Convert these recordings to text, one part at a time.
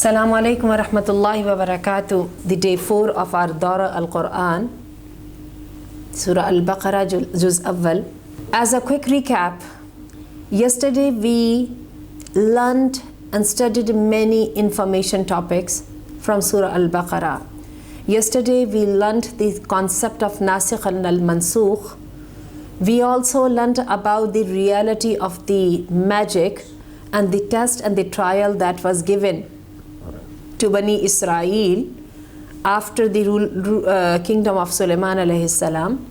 Assalamu alaikum wa rahmatullahi wa barakatuh. The day 4 of our Dorah al-Quran, Surah al-Baqarah, Juz Awwal. As a quick recap, yesterday we learned and studied many information topics from Surah al-Baqarah. Yesterday we learned the concept of Nasikh and al-Mansukh. We also learned about the reality of the magic and the test and the trial that was given to Bani Israel after the kingdom of Sulaiman alayhi salam.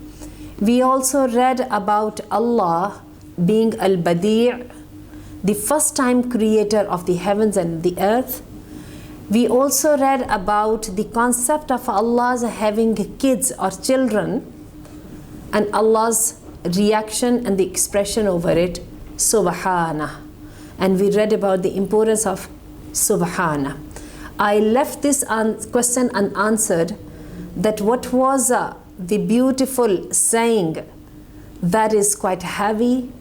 We also read about Allah being Al-Badi', the first time creator of the heavens and the earth. We also read about the concept of Allah's having kids or children and Allah's reaction and the expression over it, Subhana. And we read about the importance of Subhana. I left this question unanswered, that what was the beautiful saying that is quite heavy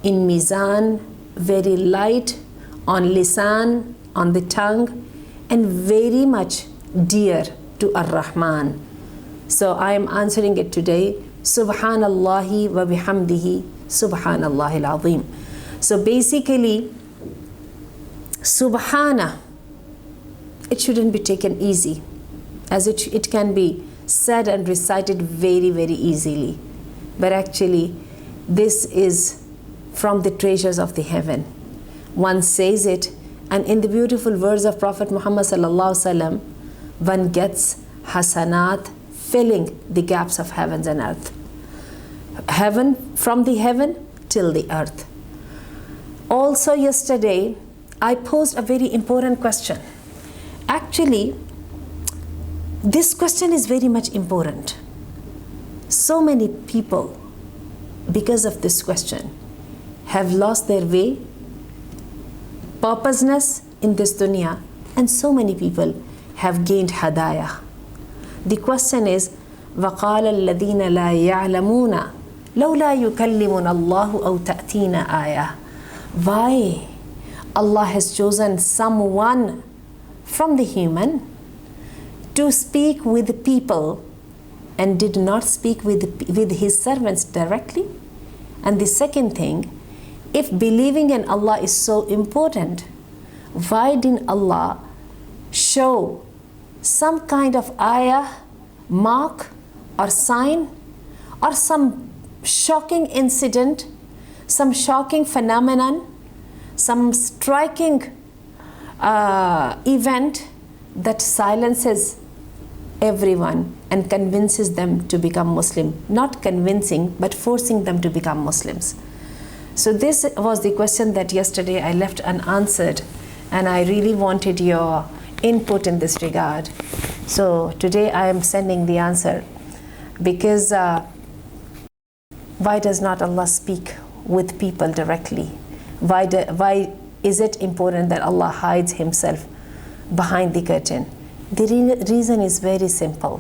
in mizan, very light on lisan, on the tongue, and very much dear to Ar-Rahman. So I am answering it today. Subhanallahi wa bihamdihi, Subhanallahi al-Azim. So basically, Subhana, it shouldn't be taken easy, as it can be said and recited very, very easily. But actually, this is from the treasures of the heaven. One says it, and in the beautiful words of Prophet Muhammad sallallahu alaihi wasallam, one gets hasanat, filling the gaps of heavens and earth. Heaven, from the heaven till the earth. Also yesterday, I posed a very important question. Actually, this question is very much important. So many people, because of this question, have lost their way, purposeness in this dunya, and so many people have gained hadayah. The question is, وَقَالَ الَّذِينَ لَا يَعْلَمُونَ لَوْلَا يُكَلِّمُنَ اللَّهُ أَوْ تَأْتِينَ آيَةٌ. Why Allah has chosen someone from the human to speak with the people and did not speak with his servants directly? And the second thing, if believing in Allah is so important, why didn't Allah show some kind of ayah, mark or sign, or some shocking incident, some shocking phenomenon, some striking event that silences everyone and convinces them to become Muslim? Not convincing, but forcing them to become Muslims. So this was the question that yesterday I left unanswered, and I really wanted your input in this regard. So today I am sending the answer, because why does not Allah speak with people directly? Why is it important that Allah hides himself behind the curtain? The reason is very simple.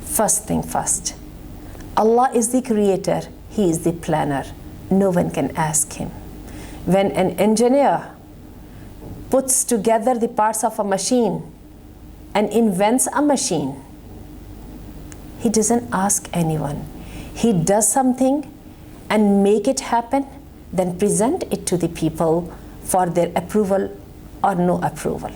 First thing first, Allah is the creator, He is the planner. No one can ask Him. When an engineer puts together the parts of a machine and invents a machine, he doesn't ask anyone. He does something and make it happen, then present it to the people for their approval or no approval.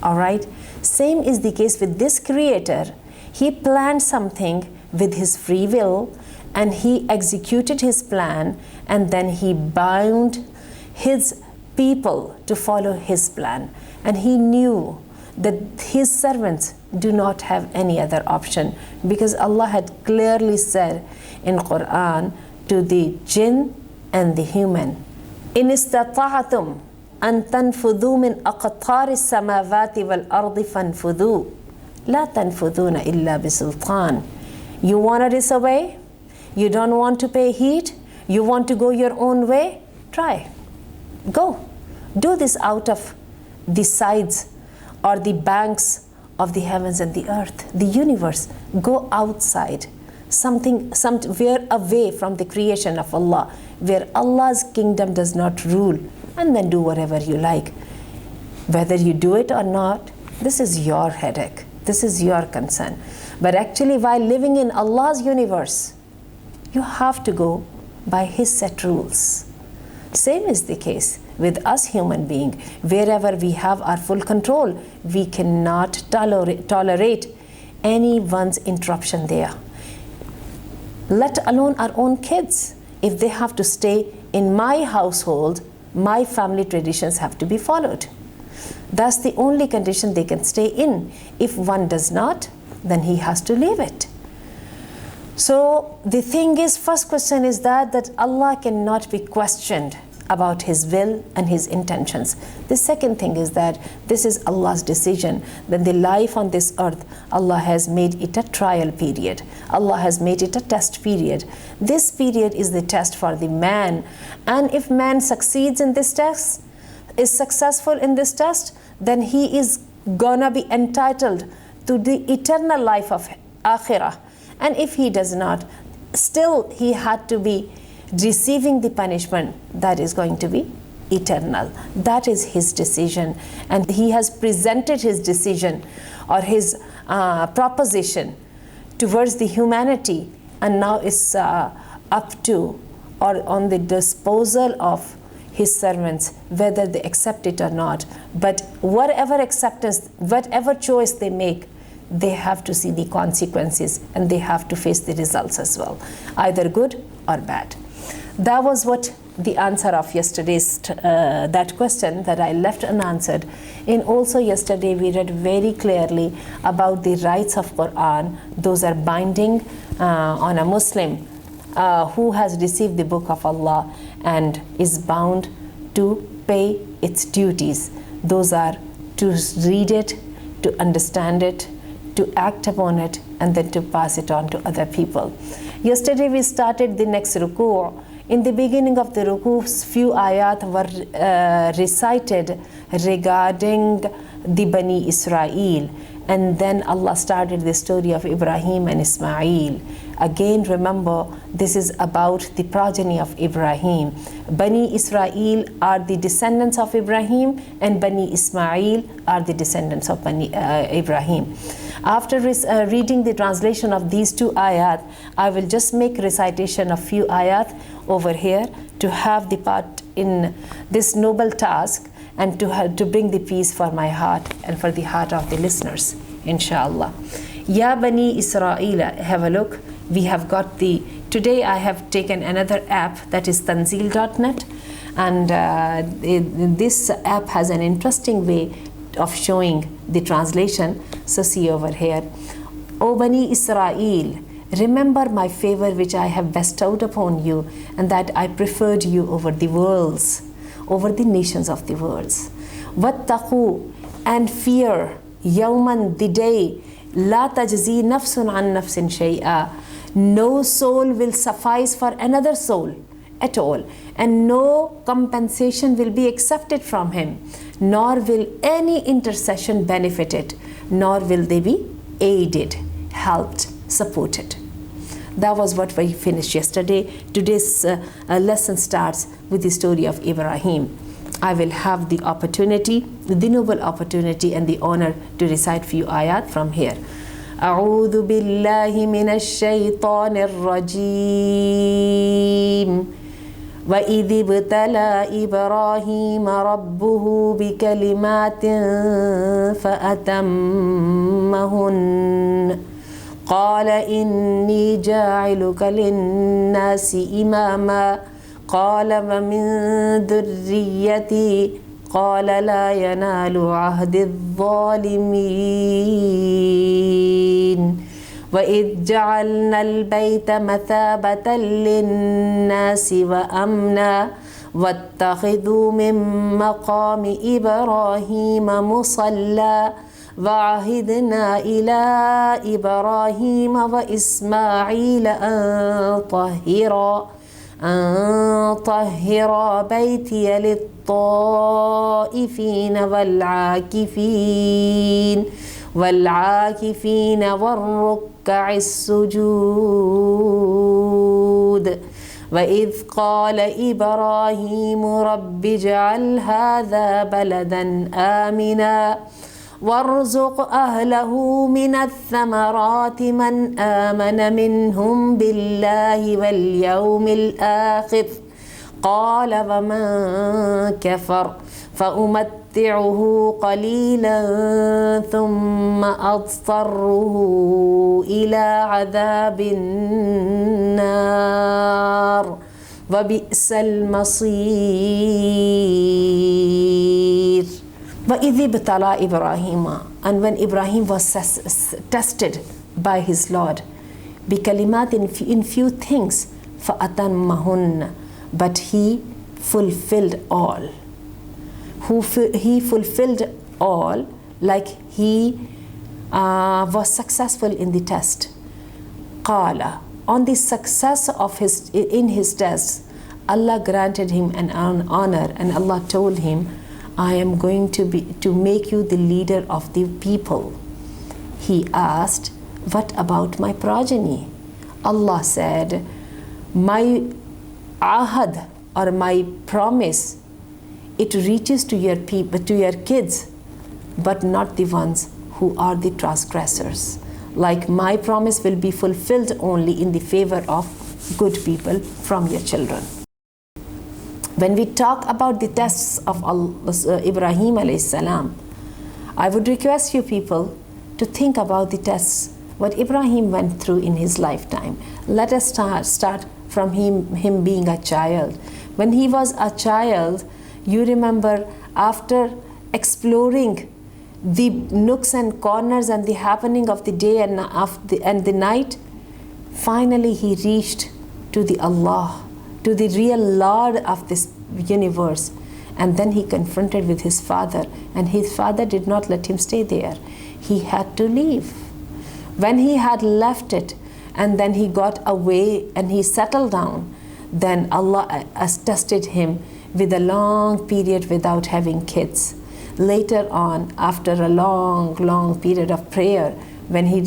All right? Same is the case with this creator. He planned something with his free will, and he executed his plan, and then he bound his people to follow his plan. And he knew that his servants do not have any other option, because Allah had clearly said in Quran to the jinn and the human, إِنِ اسْتَطَعْتُمْ أَن تَنْفُذُوا مِنْ أَقْطَارِ السَّمَاوَاتِ وَالْأَرْضِ فَانْفُذُوا لَا تَنْفُذُونَ إِلَّا بِسُلْطَانٍ. You want to disobey? You don't want to pay heed? You want to go your own way? Try. Go. Do this out of the sides or the banks of the heavens and the earth, the universe. Go outside, somewhere away from the creation of Allah, where Allah's kingdom does not rule, and then do whatever you like. Whether you do it or not, this is your headache. This is your concern. But actually, while living in Allah's universe, you have to go by His set rules. Same is the case with us human beings. Wherever we have our full control, we cannot tolerate anyone's interruption there. Let alone our own kids. If they have to stay in my household, my family traditions have to be followed. That's the only condition they can stay in. If one does not, then he has to leave it. So the thing is, first question is that Allah cannot be questioned about His will and His intentions. The second thing is that this is Allah's decision. That the life on this earth, Allah has made it a trial period. Allah has made it a test period. This period is the test for the man. And if man succeeds in this test, is successful in this test, then he is gonna be entitled to the eternal life of Akhirah. And if he does not, still he had to be receiving the punishment that is going to be eternal. That is his decision, and he has presented his decision or his proposition towards the humanity, and now it's up to or on the disposal of His servants whether they accept it or not. But whatever acceptance, whatever choice they make, they have to see the consequences and they have to face the results as well, either good or bad. That was what the answer of yesterday's that question that I left unanswered. And also yesterday we read very clearly about the rights of Quran. Those are binding on a Muslim who has received the book of Allah and is bound to pay its duties. Those are to read it, to understand it, to act upon it, and then to pass it on to other people. Yesterday we started the next ruku'. In the beginning of the ruku', few ayat were recited regarding the Bani Israel, and then Allah started the story of Ibrahim and Ismail. Again, remember, this is about the progeny of Ibrahim. Bani Israel are the descendants of Ibrahim, and Bani Ismail are the descendants of Ibrahim. After reading the translation of these two ayat, I will just make recitation of few ayat over here to have the part in this noble task and to bring the peace for my heart and for the heart of the listeners, inshallah. Ya Bani Israel, have a look. We have got today I have taken another app, that is tanzil.net, and this app has an interesting way of showing the translation. So see over here. O Bani Israel, remember my favor which I have bestowed upon you, and that I preferred you over the worlds, over the nations of the worlds. Wattaqu, and fear, yawman, the day, la tajzi nafsun an nafsin shay'a. No soul will suffice for another soul at all, and no compensation will be accepted from him, nor will any intercession benefit it, nor will they be aided, helped, supported. That was what we finished yesterday. Today's lesson starts with the story of Ibrahim. I will have the opportunity, the noble opportunity and the honor to recite few ayat from here. أعوذ بالله من الشيطان الرجيم وإذ ابتلى إبراهيم ربه بكلمات فأتمهن قال إني جاعلك للناس إماما قال ومن ذريتي قال لا ينال عهد الظالمين وإذ جعلنا البيت مثابة للناس وأمنا واتخذوا من مقام إبراهيم مصلى وعهدنا إلى إبراهيم وإسماعيل أن طهر بيتي للطائفين والعاكفين والركع السجود وَإِذْ قَالَ إِبْرَاهِيمُ رَبِّ اجْعَلْ هَذَا بَلَدًا آمِنًا وارزق أهله من الثمرات من آمن منهم بالله واليوم الآخر قال ومن كفر فأمتعه قليلا ثم أضطره إلى عذاب النار وبئس المصير. وَإِذِ ابْتَلَى إِبْرَاهِيمَ, and when Ibrahim was tested by his Lord, بِكَلِمَاتٍ in few things, فَأَتَمَّهُنَّ, but he fulfilled all. He fulfilled all, like he was successful in the test. قَالَ, on the success of his test, Allah granted him an honor, and Allah told him, I am going to make you the leader of the people. He asked, what about my progeny? Allah said, my ahad, or my promise, it reaches to your people, to your kids, but not the ones who are the transgressors. Like my promise will be fulfilled only in the favor of good people from your children. When we talk about the tests of Ibrahim alayhi salam, I would request you people to think about the tests what Ibrahim went through in his lifetime. Let us start from him being a child. When he was a child, you remember, after exploring the nooks and corners and the happening of the day and the night, finally he reached to the Allah, to the real Lord of this universe. And then he confronted with his father, and his father did not let him stay there. He had to leave. When he had left it, and then he got away and he settled down, then Allah tested him with a long period without having kids. Later on, after a long period of prayer, when he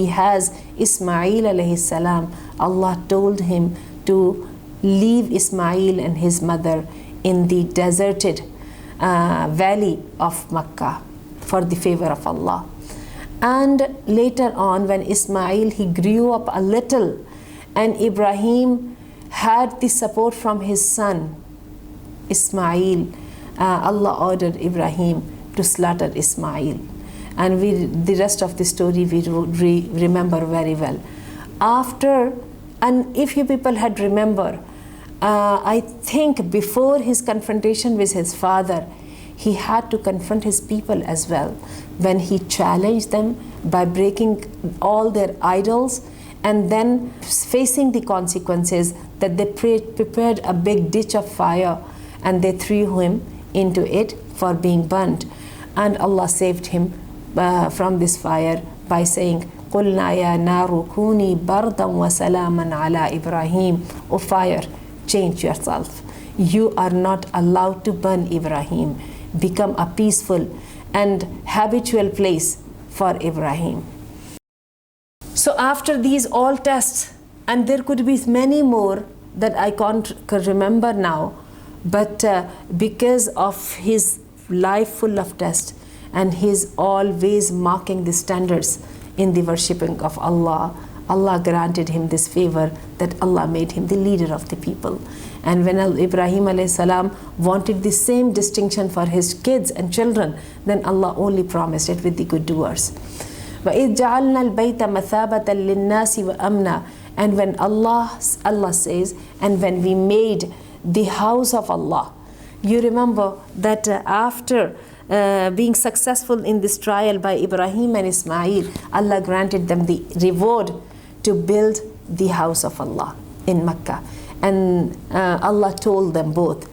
has Ismail alayhi salam, Allah told him to leave Ismail and his mother in the deserted valley of Makkah for the favor of Allah. And later on, when Ismail, he grew up a little, and Ibrahim had the support from his son Ismail, Allah ordered Ibrahim to slaughter Ismail. And the rest of the story we remember very well. After, and if you people had remember, I think before his confrontation with his father, he had to confront his people as well, when he challenged them by breaking all their idols and then facing the consequences, that they prepared a big ditch of fire and they threw him into it for being burnt. And Allah saved him from this fire by saying, قُلْنَا يَا نَارُ كُونِي بَرْدًا وَسَلَامًا عَلَى إِبْرَاهِيمَ. O fire, change yourself. You are not allowed to burn Ibrahim. Become a peaceful and habitual place for Ibrahim. So after these all tests, and there could be many more that I can't remember now, but because of his life full of tests and his always marking the standards in the worshipping of Allah, Allah granted him this favor that Allah made him the leader of the people. And when Ibrahim alayhi salam wanted the same distinction for his kids and children, then Allah only promised it with the good doers. وَإِذْ جَعَلْنَا الْبَيْتَ مَثَابَةً لِلنَّاسِ وَأَمْنًا. And when Allah says, and when we made the house of Allah, you remember that after being successful in this trial by Ibrahim and Ismail, Allah granted them the reward to build the house of Allah in Mecca. And Allah told them both.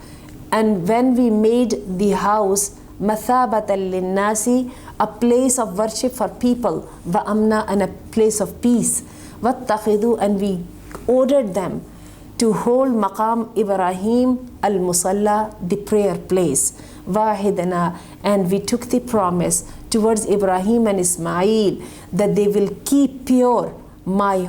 And when we made the house mathabatan linnasi, a place of worship for people, wa amna, and a place of peace, wattakhidu, and we ordered them to hold maqam Ibrahim al-musalla, the prayer place, wahidana, and we took the promise towards Ibrahim and Ismail that they will keep pure my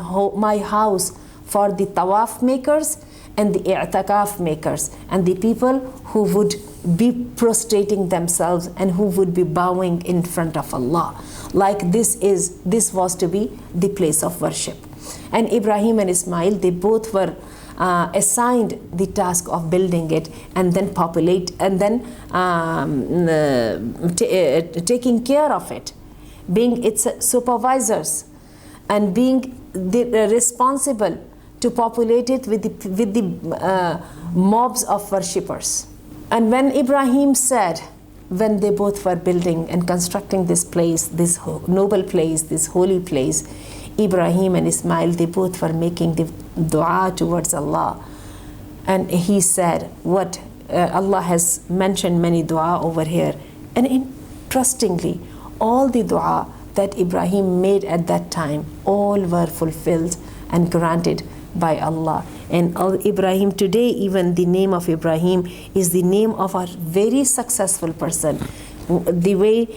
house for the tawaf makers and the i'tikaf makers, and the people who would be prostrating themselves and who would be bowing in front of Allah. Like this was to be the place of worship. And Ibrahim and Ismail, they both were assigned the task of building it and then populate and then taking care of it, being its supervisors and being responsible to populate it with the mobs of worshippers. And when Ibrahim said, when they both were building and constructing this place, this noble place, this holy place, Ibrahim and Ismail, they both were making the dua towards Allah. And he said, what Allah has mentioned many dua over here. And interestingly, all the dua that Ibrahim made at that time, all were fulfilled and granted by Allah. And Ibrahim today, even the name of Ibrahim is the name of a very successful person. The way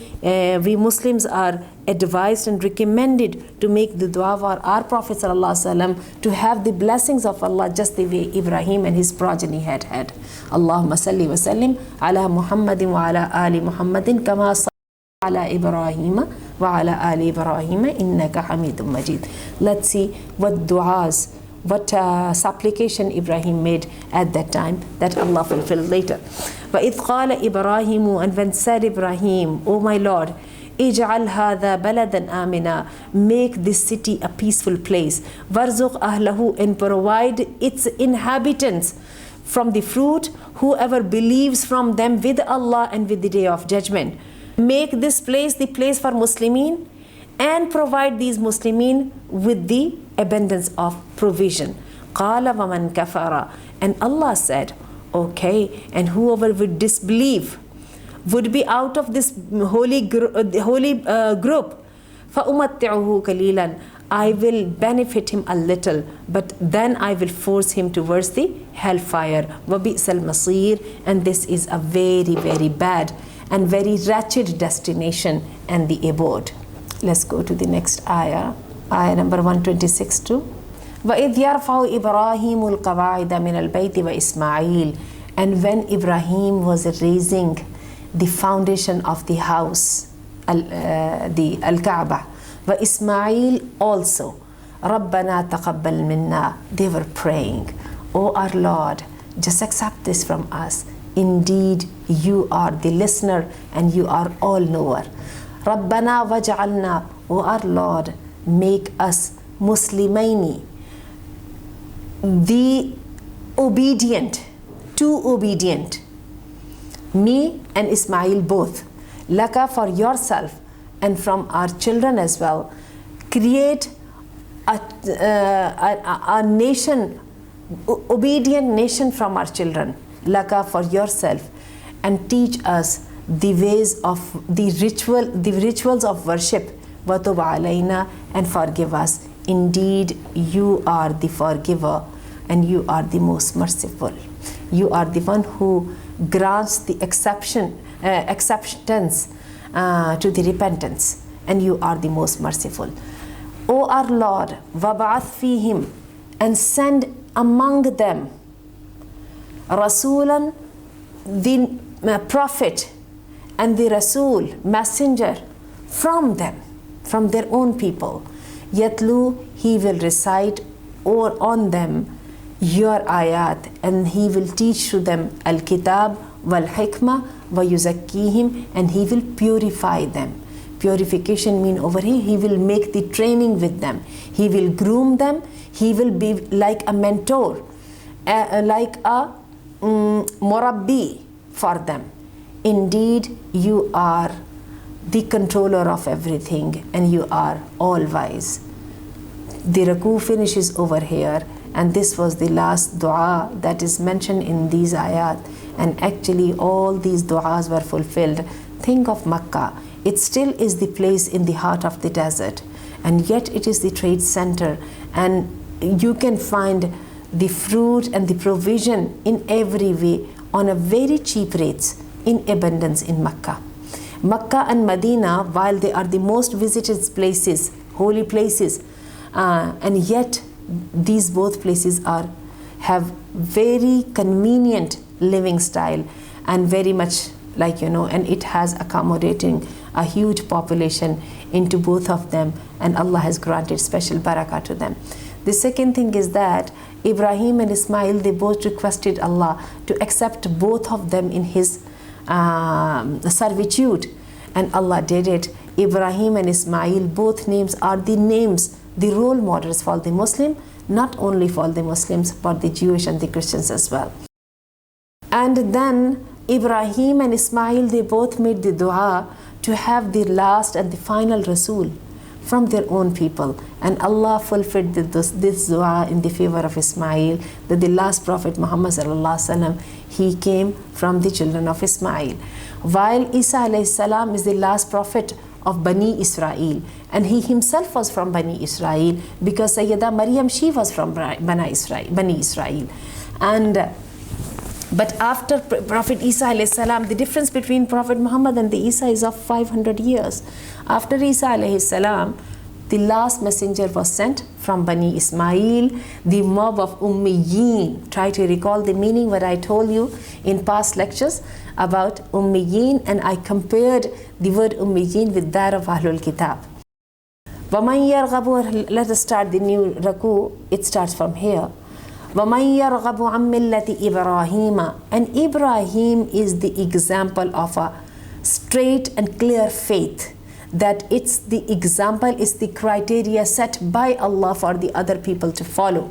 we Muslims are advised and recommended to make the dua for our Prophet ﷺ to have the blessings of Allah just the way Ibrahim and his progeny had. Allahumma salli wa sallim ala Muhammadin wa ala ali Muhammadin kama salli ala Ibrahim wa ala ali Ibrahim innaka hamidun majid. Let's see what du'as, what supplication Ibrahim made at that time that Allah fulfilled later. وَإِذْ قَالَ إِبْرَاهِيمُ, and when said Ibrahim, O my Lord, اجعل هذا بلدا آمنا, make this city a peaceful place, وارزق أهله, and provide its inhabitants from the fruit, whoever believes from them with Allah and with the day of judgment. Make this place the place for Muslimin and provide these Muslimin with the abundance of provision. قال ومن كفر, and Allah said, okay, and whoever would disbelieve would be out of this holy group, فَأُمَتِّعُهُ قَلِيلًا, I will benefit him a little, but then I will force him towards the hellfire. وَبِئْسَ الْمَصِيرُ, and this is a very, very bad and very wretched destination and the abode. Let's go to the next ayah, ayah number 126 too. وَإِذْ يَرْفَعُ إِبْرَاهِيمُ الْقَوَاعِدَ مِنَ الْبَيْتِ وَإِسْمَاعِيلُ, and when Ibrahim was raising the foundation of the house, the Al-Kaaba, وَإِسْمَاعِيل also, رَبَّنَا تَقَبَّلْ مِنَّا, they were praying, O our Lord, just accept this from us. Indeed, you are the listener and you are all knower. رَبَّنَا وَجَعَلْنَا, O our Lord, make us Muslimaini, the obedient, too obedient, me and Ismail both, laka, for yourself, and from our children as well. Create a nation, obedient nation from our children, laka, for yourself, and teach us the ways of the rituals of worship, wa tub alayna, and forgive us. Indeed, you are the forgiver and you are the most merciful. You are the one who grants the acceptance to the repentance, and you are the most merciful. O our Lord, وَبَعَثْ فِيهِمْ, and send among them Rasulan, the prophet, and the Rasul, messenger, from them, from their own people. Yatlu, he will recite or on them your ayat, and he will teach to them al-kitab wal-hikmah wa-yuzakkihim, and he will purify them. Purification mean over here, he will make the training with them. He will groom them. He will be like a mentor, like a murabbi for them. Indeed, you are the controller of everything and you are all wise. The Raku finishes over here, and this was the last dua that is mentioned in these ayat, and actually all these duas were fulfilled. Think of Makkah. It still is the place in the heart of the desert, and yet it is the trade center, and you can find the fruit and the provision in every way on a very cheap rates, in abundance in Makkah. Makkah and Medina, while they are the most visited places, holy places, and yet these both places have very convenient living style, and very much like, and it has accommodating a huge population into both of them, and Allah has granted special barakah to them. The second thing is that Ibrahim and Ismail, they both requested Allah to accept both of them in his servitude, and Allah did it. Ibrahim and Ismail, both names are the role models for the Muslim, not only for the Muslims but the Jewish and the Christians as well. And then Ibrahim and Ismail, they both made the dua to have the last and the final Rasul from their own people, and Allah fulfilled this dua in the favor of Ismail, that the last Prophet Muhammad sallallahu alaihi wasallam, he came from the children of Ismail, while Isa alayhi salam is the last prophet of Bani Israel, and he himself was from Bani Israel, because Sayyidah Maryam, she was from Bani Israel. And but after Prophet Isa alayhi salam, the difference between Prophet Muhammad and the Isa is of 500 years. After Isa alayhi salam, the last messenger was sent from Bani Ismail, the mob of Ummiyin. Try to recall the meaning what I told you in past lectures about Ummiyin, and I compared the word Ummiyin with that of Ahlul Kitab. Let us start the new Raku. It starts from here. وَمَنْ يَرْغَبُ عَنْ مِلَّةِ إِبْرَاهِيمَ, and Ibrahim is the example of a straight and clear faith, that it's the example, is the criteria set by Allah for the other people to follow.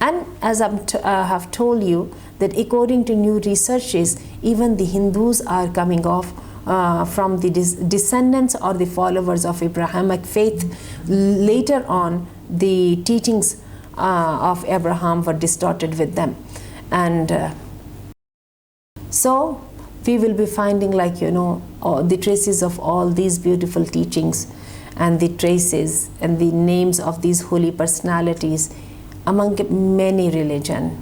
And as I have told you, that according to new researches, even the Hindus are coming off from the descendants or the followers of Abrahamic faith. Later on, the teachings of Abraham were distorted with them, and so we will be finding, like, the traces of all these beautiful teachings and the traces and the names of these holy personalities among many religion.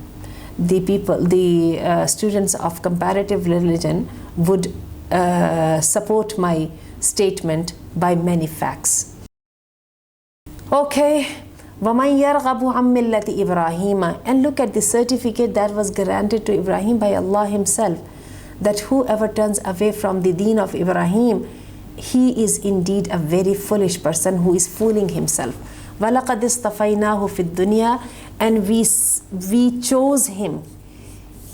The students of comparative religion would support my statement by many facts. Okay. وَمَنْ يَرْغَبُ عَنْ مِلَّةِ إِبْرَاهِيمَ, and look at the certificate that was granted to Ibrahim by Allah himself, that whoever turns away from the deen of Ibrahim, he is indeed a very foolish person who is fooling himself. وَلَقَدْ اصْطَفَيْنَاهُ فِي الدُّنْيَا, and we chose him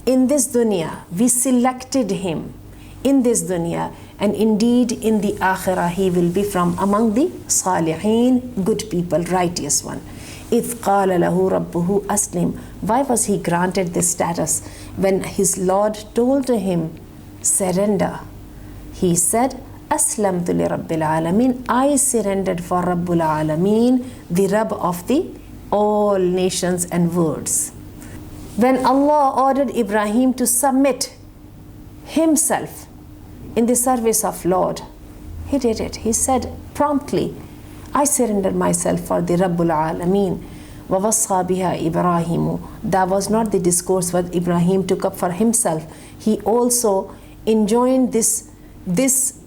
in this dunya, we selected him in this dunya, and indeed in the akhirah he will be from among the salihin, good people, righteous one. إِذْ قَالَ لَهُ رَبُّهُ أَسْلِمْ, why was he granted this status? When his Lord told him, surrender, he said, أَسْلَمْتُ لِرَبِّ الْعَالَمِينَ, I surrendered for Rabbul Alameen, the Rabb of the all nations and worlds. When Allah ordered Ibrahim to submit himself in the service of Lord, he did it. He said promptly, I surrender myself for the Rabbul Alameen. وَوَصَّى بِهَا إِبْرَاهِيمُ, that was not the discourse what Ibrahim took up for himself. He also enjoined this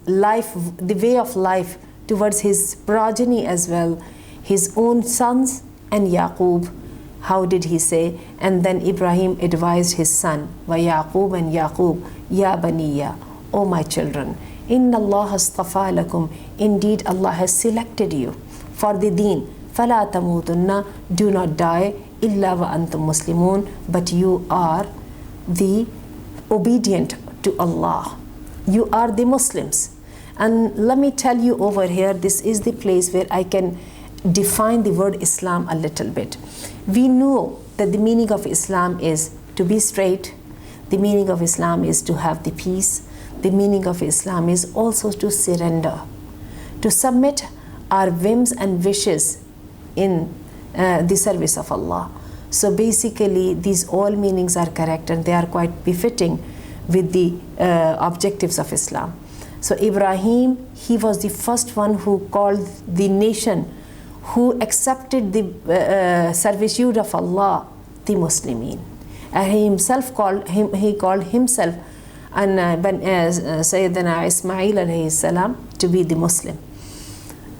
life, the way of life, towards his progeny as well, his own sons and Yaqub. How did he say? And then Ibrahim advised his son, وَيَعْقُوبَ and Yaqub, Ya Baniya, O my children, Inna Allah astafa lakum, indeed Allah has selected you for the deen. فَلَا تَمُوتُنَّ, do not die, إِلَّا وَأَنْتُمْ مُسْلِمُونَ, but you are the obedient to Allah. You are the Muslims. And let me tell you over here, this is the place where I can define the word Islam a little bit. We know that the meaning of Islam is to be straight. The meaning of Islam is to have the peace. The meaning of Islam is also to surrender, to submit our whims and wishes in the service of Allah. So basically these all meanings are correct, and they are quite befitting with the objectives of Islam. So Ibrahim, he was the first one who called the nation, who accepted the servitude of Allah, the Muslimin. And he called himself and Sayyidina Ismail alayhi salam to be the Muslim.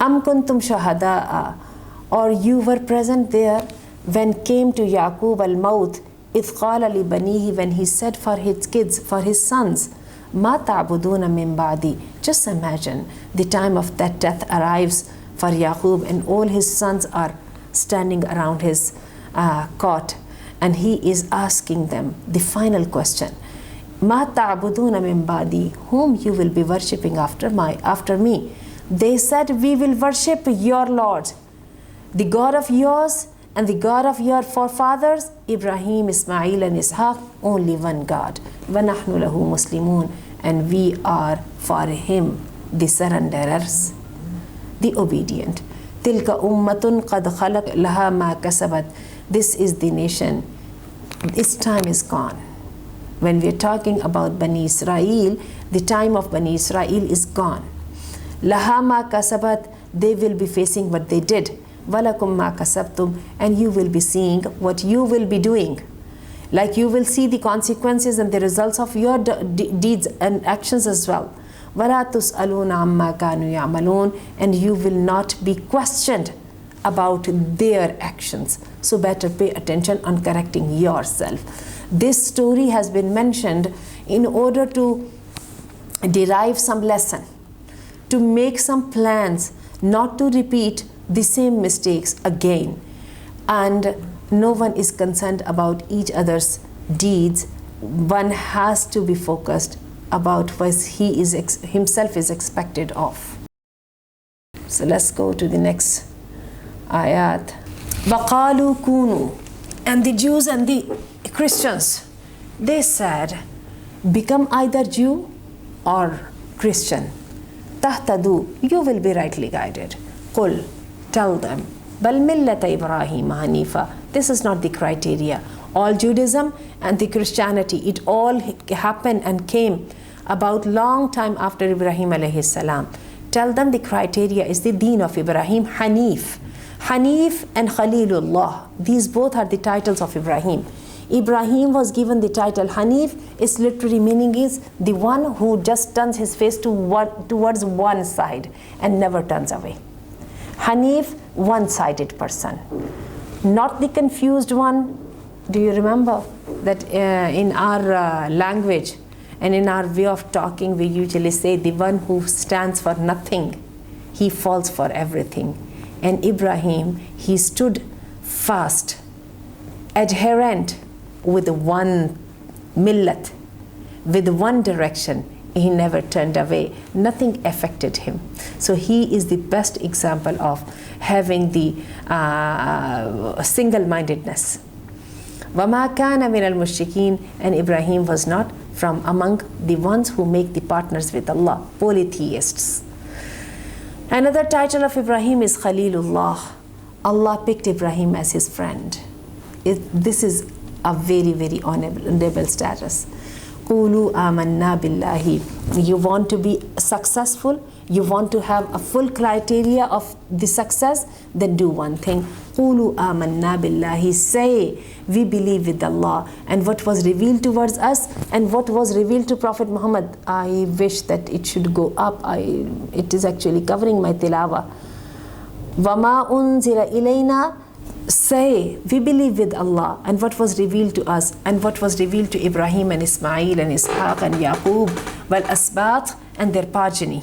Am kuntum shahada'a, or you were present there when came to Yaqub al-Maut, إِذْ قَالَ لِبَنِيهِ, when he said for his kids, for his sons, مَا تَعْبُدُونَ مِن بَعْدِي. Just imagine the time of that death arrives for Yaqub, and all his sons are standing around his cot, and he is asking them the final question, مَا تَعْبُدُونَ مِن بَعْدِي, whom you will be worshipping after me. They said, we will worship your Lord, the God of yours and the God of your forefathers, Ibrahim, Ismail and Ishaq, only one God. وَنَحْنُ لَهُ مُسْلِمُونَ, and we are for him the surrenderers, the obedient. تِلْكَ أُمَّةٌ قَدْ خَلَقْ لَهَا مَا كَسَبَتْ. This is the nation, its time is gone. When we are talking about Bani Israel, the time of Bani Israel is gone. لَهَا مَا كَسَبَتْ, they will be facing what they did. وَلَكُمْ مَا كَسَبْتُمْ, and you will be seeing what you will be doing. Like you will see the consequences and the results of your deeds and actions as well. وَلَا تُسْأَلُونَ عَمَّا كَانُوا يَعْمَلُونَ, and you will not be questioned about their actions. So better pay attention on correcting yourself. This story has been mentioned in order to derive some lesson, to make some plans, not to repeat the same mistakes again. And no one is concerned about each other's deeds. One has to be focused about what he is himself is expected of. So let's go to the next ayat. وَقَالُوا كُونُوا, and the Jews and the Christians, they said, become either Jew or Christian. تَهْتَدُوا, you will be rightly guided. قُلْ, tell them, بَلْ مِلَّةَ إِبْرَاهِيمَ حَنِيفًا. This is not the criteria. All Judaism and the Christianity, it all happened and came about long time after Ibrahim alayhi salam. Tell them the criteria is the deen of Ibrahim, Hanif. Hanif and Khalilullah, these both are the titles of Ibrahim. Ibrahim was given the title Hanif. Its literary meaning is the one who just turns his face towards one side and never turns away. Hanif, one-sided person, not the confused one. Do you remember that in our language and in our way of talking, we usually say the one who stands for nothing, he falls for everything. And Ibrahim, he stood fast, adherent with one millat, with one direction. He never turned away. Nothing affected him. So he is the best example of having the single-mindedness. وَمَا كَانَ مِنَ الْمُشْرِكِينَ, and Ibrahim was not from among the ones who make the partners with Allah, polytheists. Another title of Ibrahim is Khalilullah. Allah picked Ibrahim as his friend. This is a very, very honorable status. قُولُوا آمَنَّا بِاللَّهِ. You want to be successful, you want to have a full criteria of the success, then do one thing. قُولُوا آمَنَّا بِاللَّهِ. Say, we believe with Allah and what was revealed towards us and what was revealed to Prophet Muhammad. I wish that it should go up. It is actually covering my tilawa. وَمَا أُنزِلَ إِلَيْنَا. Say, we believe with Allah and what was revealed to us and what was revealed to Ibrahim and Ismail and Ishaq and Yaqub, well, asbat and their progeny.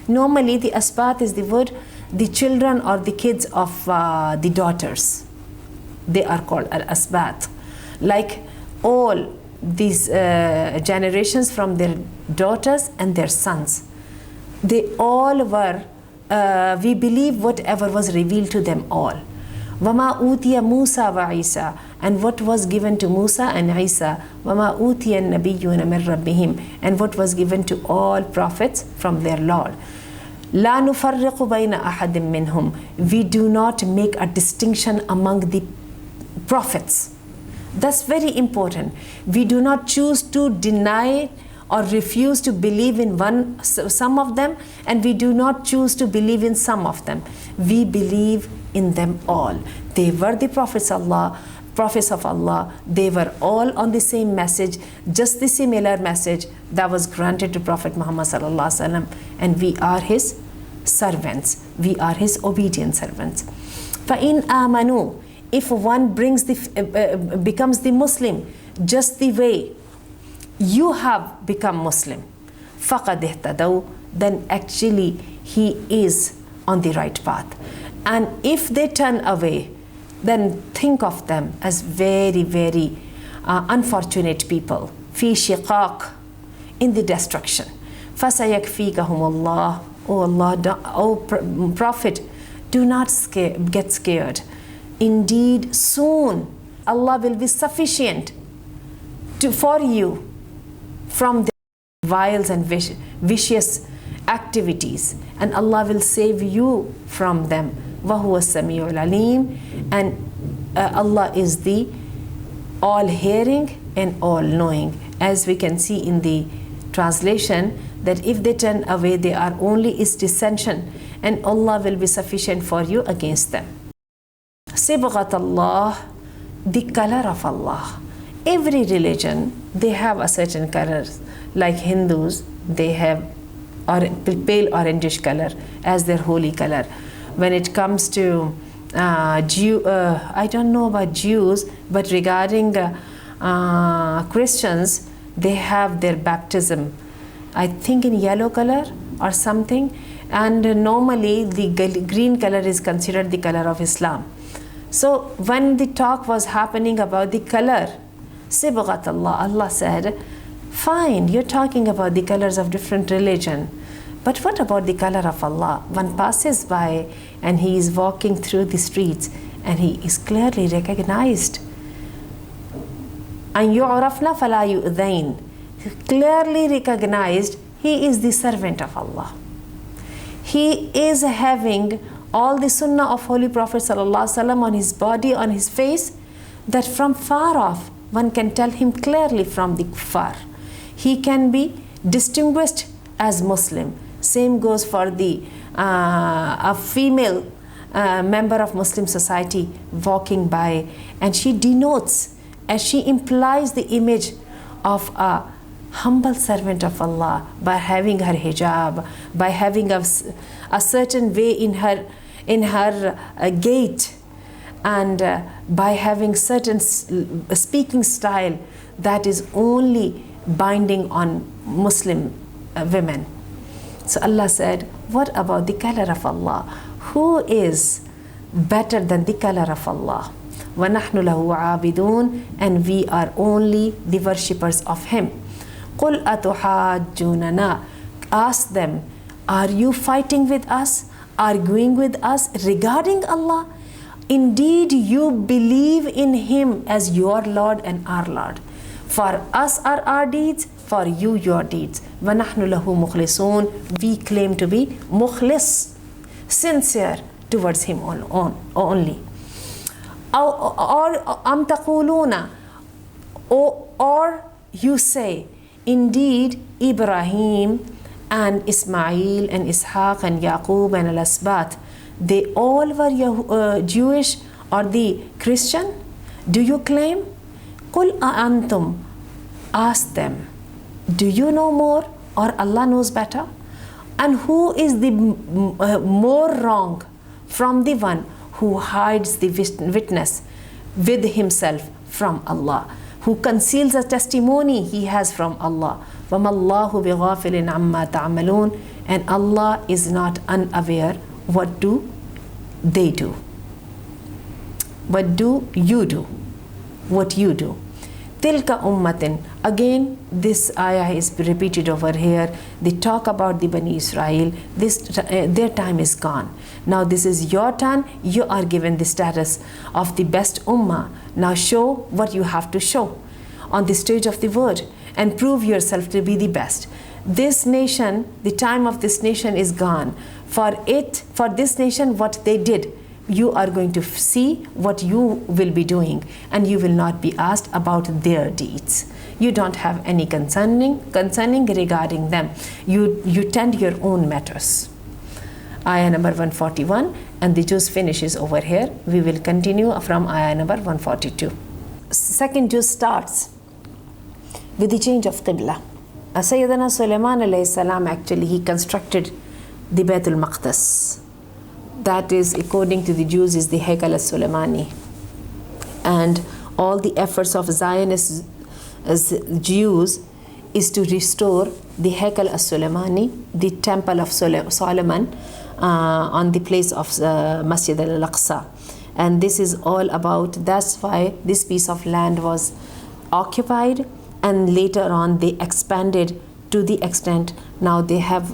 Normally the asbat is the word, the children or the kids of the daughters. They are called al-asbat. Like all these generations from their daughters and their sons, they all were, we believe whatever was revealed to them all. وَمَا أُوتِيَ مُوسَى وَعِيسَى, and what was given to Musa and Isa. وَمَا أُوتِيَ النَّبِيُّونَ مِن رَبِّهِمْ, and what was given to all prophets from their Lord. لَا نُفَرِّقُ بَيْنَ أَحَدٍ مِّنْهُمْ. We do not make a distinction among the prophets. That's very important. We do not choose to deny or refuse to believe in some of them, and we do not choose to believe in some of them. We believe in them all. They were the prophets of Allah. They were all on the same message, just the similar message that was granted to Prophet Muhammad sallallahu alaihi wasallam, and we are his servants. We are his obedient servants. فَإِنْ آمَنُوا, if one becomes the Muslim just the way you have become Muslim, فَقَدْ اهْتَدَوْا, then actually he is on the right path. And if they turn away, then think of them as very, very unfortunate people. فِي شِقَاقٍ, in the destruction. فَسَيَكْفِيكَهُمُ اللَّهُ, oh Allah, oh Prophet, do not get scared. Indeed, soon Allah will be sufficient for you from the vials and vicious activities, and Allah will save you from them. وَهُوَ السَّمِيعُ الْعَلِيمُ, and Allah is the all-hearing and all-knowing. As we can see in the translation, that if they turn away, they are only is dissension, and Allah will be sufficient for you against them. Sibghat Allah, the color of Allah. Every religion, they have a certain color. Like Hindus, they have pale orangish color as their holy color. When it comes to I don't know about Jews, but regarding Christians, they have their baptism, I think in yellow color or something, and normally the green color is considered the color of Islam. So when the talk was happening about the color, Sibghat Allah, Allah said, fine, you're talking about the colors of different religion, but what about the color of Allah? One passes by and he is walking through the streets and he is clearly recognized. أَنْ يُعْرَفْنَا فَلَا يُؤْذَيْنَ, clearly recognized, he is the servant of Allah. He is having all the sunnah of Holy Prophet ﷺ on his body, on his face, that from far off one can tell him clearly from the far. He can be distinguished as Muslim. Same goes for the a female member of Muslim society walking by, and she denotes, as she implies the image of a humble servant of Allah by having her hijab, by having a certain way in her gait, and by having certain speaking style that is only binding on Muslim women. So Allah said, what about the color of Allah? Who is better than the color of Allah? وَنَحْنُ لَهُ عَابِدُونَ, and we are only the worshippers of Him. قُلْ أَتُحَاجُّونَنَا, ask them, are you fighting with us, arguing with us regarding Allah? Indeed, you believe in Him as your Lord and our Lord. For us are our deeds, for you your deeds. وَنَحْنُ لَهُ مُخْلِصُونَ, we claim to be mukhlis, sincere towards Him only. Or أَمْ تَقُولُونَ, or you say, indeed Ibrahim and Ismail and Ishaq and Yaqub and Al-Asbat, they all were Jewish or the Christian? Do you claim? قُلْ أَأَنْتُمْ, ask them, do you know more or Allah knows better? And who is the more wrong from the one who hides the witness with himself from Allah, who conceals a testimony he has from Allah? وَمَا اللَّهُ بِغَافِلٍ عَمَّا تَعْمَلُونَ, and Allah is not unaware what do they do. What do you do? What you do. Tilka ummatin, again this ayah is repeated over here. They talk about the Bani Israel. Their time is gone. Now this is your turn. You are given the status of the best ummah. Now show what you have to show on the stage of the word and prove yourself to be the best. This nation, the time of this nation is gone. For this nation, what they did, you are going to see what you will be doing, and you will not be asked about their deeds. You don't have any concerning regarding them. You tend your own matters. Ayah number 141, and the juz finishes over here. We will continue from ayah number 142. Second juz starts with the change of Qibla. Sayyidina Sulaiman alayhi salam, actually he constructed the Baytul Maqdis. That is, according to the Jews, is the Haykal al-Sulaimani. And all the efforts of Zionist Jews is to restore the Haikal al-Sulaimani, the temple of Solomon, on the place of Masjid al-Aqsa. And this is all about, that's why this piece of land was occupied, and later on they expanded to the extent now they have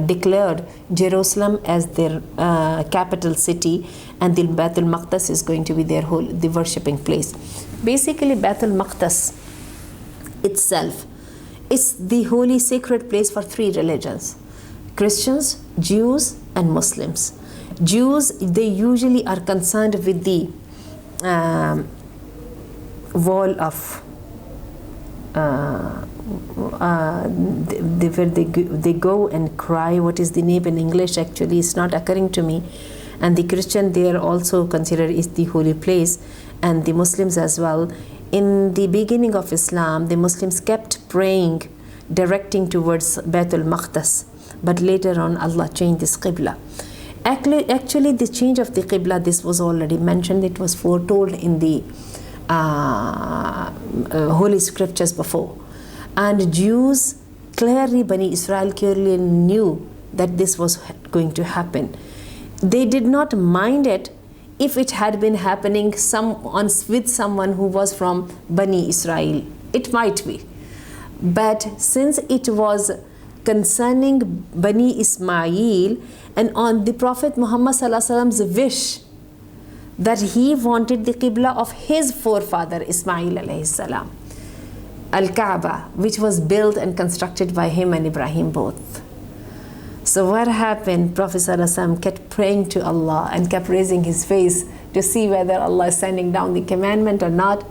declared Jerusalem as their capital city, and the Baitul Maqdis is going to be their the worshipping place. Basically, Baitul Maqdis itself is the holy sacred place for three religions: Christians, Jews, and Muslims. Jews, they usually are concerned with the wall of where they go and cry. What is the name in English? Actually, it's not occurring to me. And the Christian, they are also considered is the holy place, and the Muslims as well. In the beginning of Islam, the Muslims kept praying, directing towards Baitul Maqdis, but later on Allah changed this Qibla. Actually, the change of the Qibla, this was already mentioned. It was foretold in the Holy Scriptures before. And Jews clearly, Bani Israel clearly knew that this was going to happen. They did not mind it if it had been happening with someone who was from Bani Israel. It might be. But since it was concerning Bani Ismail and on the Prophet Muhammad Sallallahu wish that he wanted the Qibla of his forefather Ismail alayhi salam, Al-Kaaba, which was built and constructed by him and Ibrahim both. So what happened? Prophet ﷺ kept praying to Allah and kept raising his face to see whether Allah is sending down the commandment or not.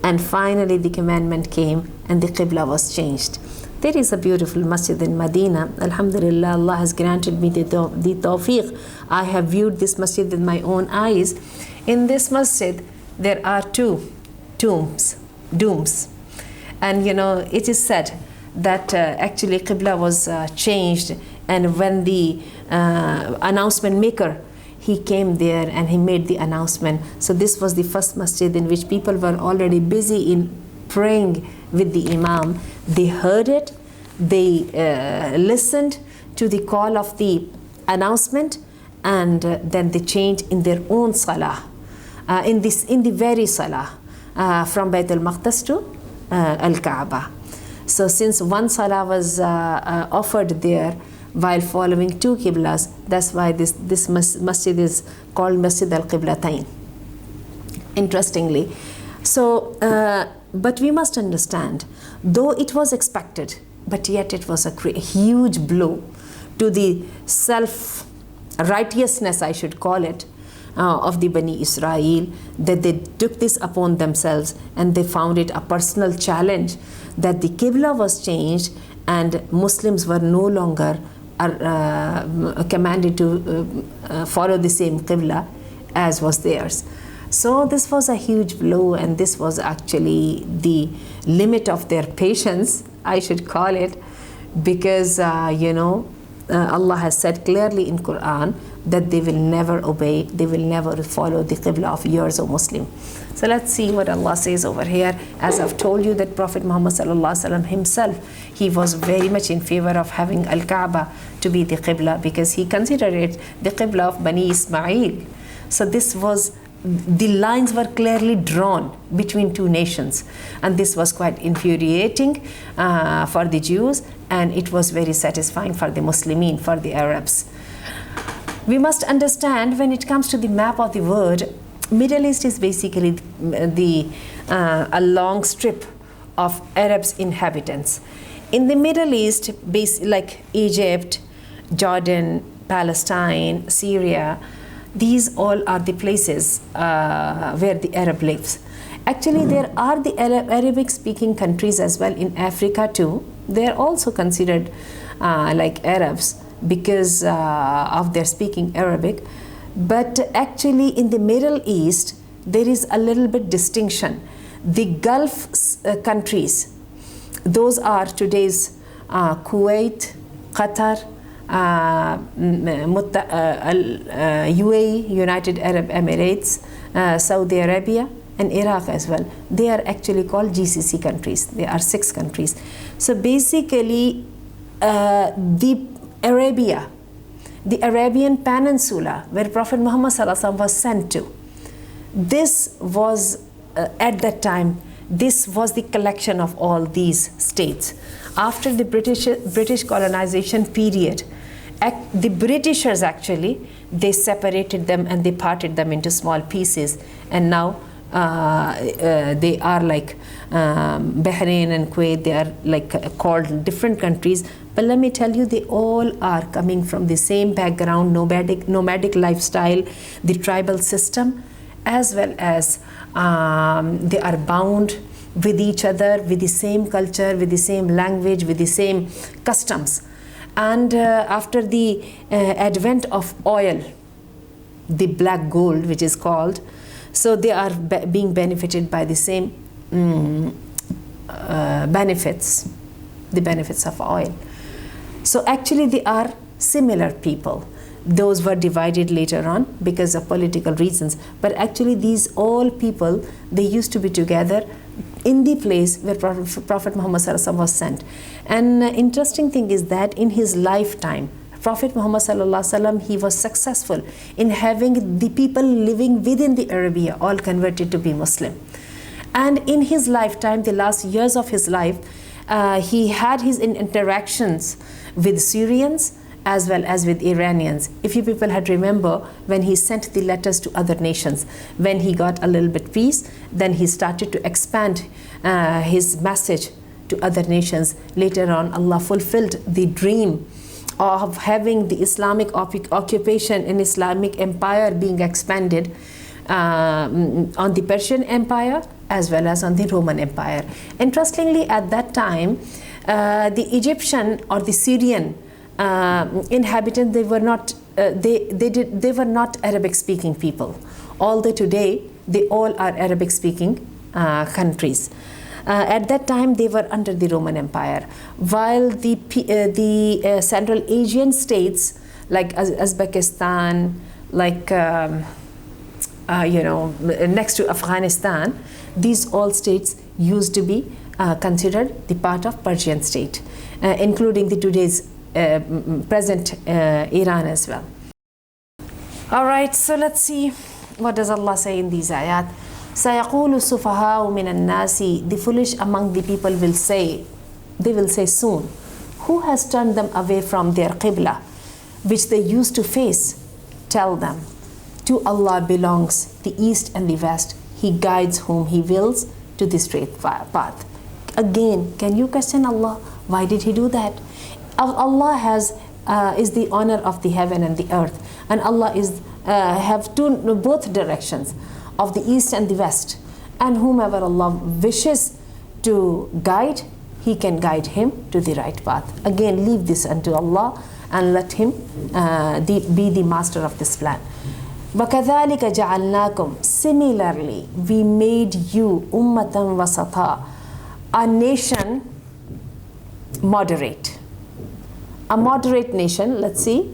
And finally the commandment came and the Qibla was changed. There is a beautiful masjid in Medina. Alhamdulillah, Allah has granted me the tawfiq. I have viewed this masjid with my own eyes. In this masjid, there are two domes. And it is said that actually Qibla was changed, and when the announcement maker, he came there and he made the announcement. So this was the first masjid in which people were already busy in praying with the Imam. They heard it, they listened to the call of the announcement, and then they changed in their own salah, in the very salah, from Bayt al-Maqdis to Al-Kaaba. So since one salah was offered there while following two qiblas, that's why this masjid is called Masjid al-Qiblatain, interestingly. So but we must understand, though it was expected, but yet it was a huge blow to the self-righteousness, I should call it, of the Bani Israel, that they took this upon themselves, and they found it a personal challenge that the Qibla was changed and Muslims were no longer commanded to follow the same Qibla as was theirs. So this was a huge blow, and this was actually the limit of their patience, I should call it, because Allah has said clearly in Quran that they will never obey, they will never follow the Qibla of yours, O Muslim. So let's see what Allah says over here. As I've told you, that Prophet Muhammad ﷺ himself, he was very much in favor of having Al-Kaaba to be the Qibla, because he considered it the Qibla of Bani Ismail. So this was, the lines were clearly drawn between two nations, and this was quite infuriating for the Jews, and it was very satisfying for the Muslimin, for the Arabs. We must understand, when it comes to the map of the world, Middle East is basically a long strip of Arabs inhabitants. In the Middle East, like Egypt, Jordan, Palestine, Syria, these all are the places where the Arab lives. Actually, there are the Arabic-speaking countries as well in Africa too. They are also considered like Arabs because of their speaking Arabic. But actually, in the Middle East, there is a little bit distinction. The Gulf countries, those are today's Kuwait, Qatar, UAE, United Arab Emirates, Saudi Arabia, and Iraq as well. They are actually called GCC countries. They are 6 countries. So basically, the Arabian Peninsula, where Prophet Muhammad ﷺ was sent to, this was at that time, this was the collection of all these states. After the British colonization period, the Britishers actually, they separated them and they parted them into small pieces, and now they are like Bahrain and Kuwait, they are like called different countries. But let me tell you, they all are coming from the same background, nomadic lifestyle, the tribal system, as well as they are bound with each other, with the same culture, with the same language, with the same customs. And after the advent of oil, the black gold, which is called, so they are being benefited by the same benefits, the benefits of oil. So actually they are similar people. Those were divided later on because of political reasons, but actually these all people, they used to be together in the place where Prophet Muhammad ﷺ was sent. And interesting thing is that in his lifetime, Prophet Muhammad ﷺ, he was successful in having the people living within the Arabia all converted to be Muslim. And in his lifetime, the last years of his life, he had his interactions with Syrians as well as with Iranians. If you people had remember, when he sent the letters to other nations, when he got a little bit peace, then he started to expand his message to other nations. Later on, Allah fulfilled the dream of having the Islamic occupation in Islamic empire being expanded on the Persian Empire as well as on the Roman Empire. Interestingly, at that time, the Egyptian or the Syrian inhabitants, they were not Arabic speaking people. Although today they all are Arabic speaking countries. At that time they were under the Roman Empire, while the Central Asian states like Uzbekistan, like next to Afghanistan, these all states used to be considered the part of Persian state, including the today's present Iran as well. All right, so let's see what does Allah say in these ayat. سَيَقُولُ السُّفَهَاءُ مِنَ النَّاسِ, the foolish among the people will say, they will say soon, who has turned them away from their qibla, which they used to face? Tell them, to Allah belongs the east and the west. He guides whom He wills to the straight path. Again, can you question Allah? Why did He do that? Allah is the owner of the heaven and the earth, and Allah is have both directions of the east and the west, and whomever Allah wishes to guide, He can guide him to the right path. Again, leave this unto Allah and let Him be the master of this plan. وَكَذَلِكَ جَعَلْنَاكُمْ, similarly we made you ummatan wasata, a nation moderate. A moderate nation, let's see,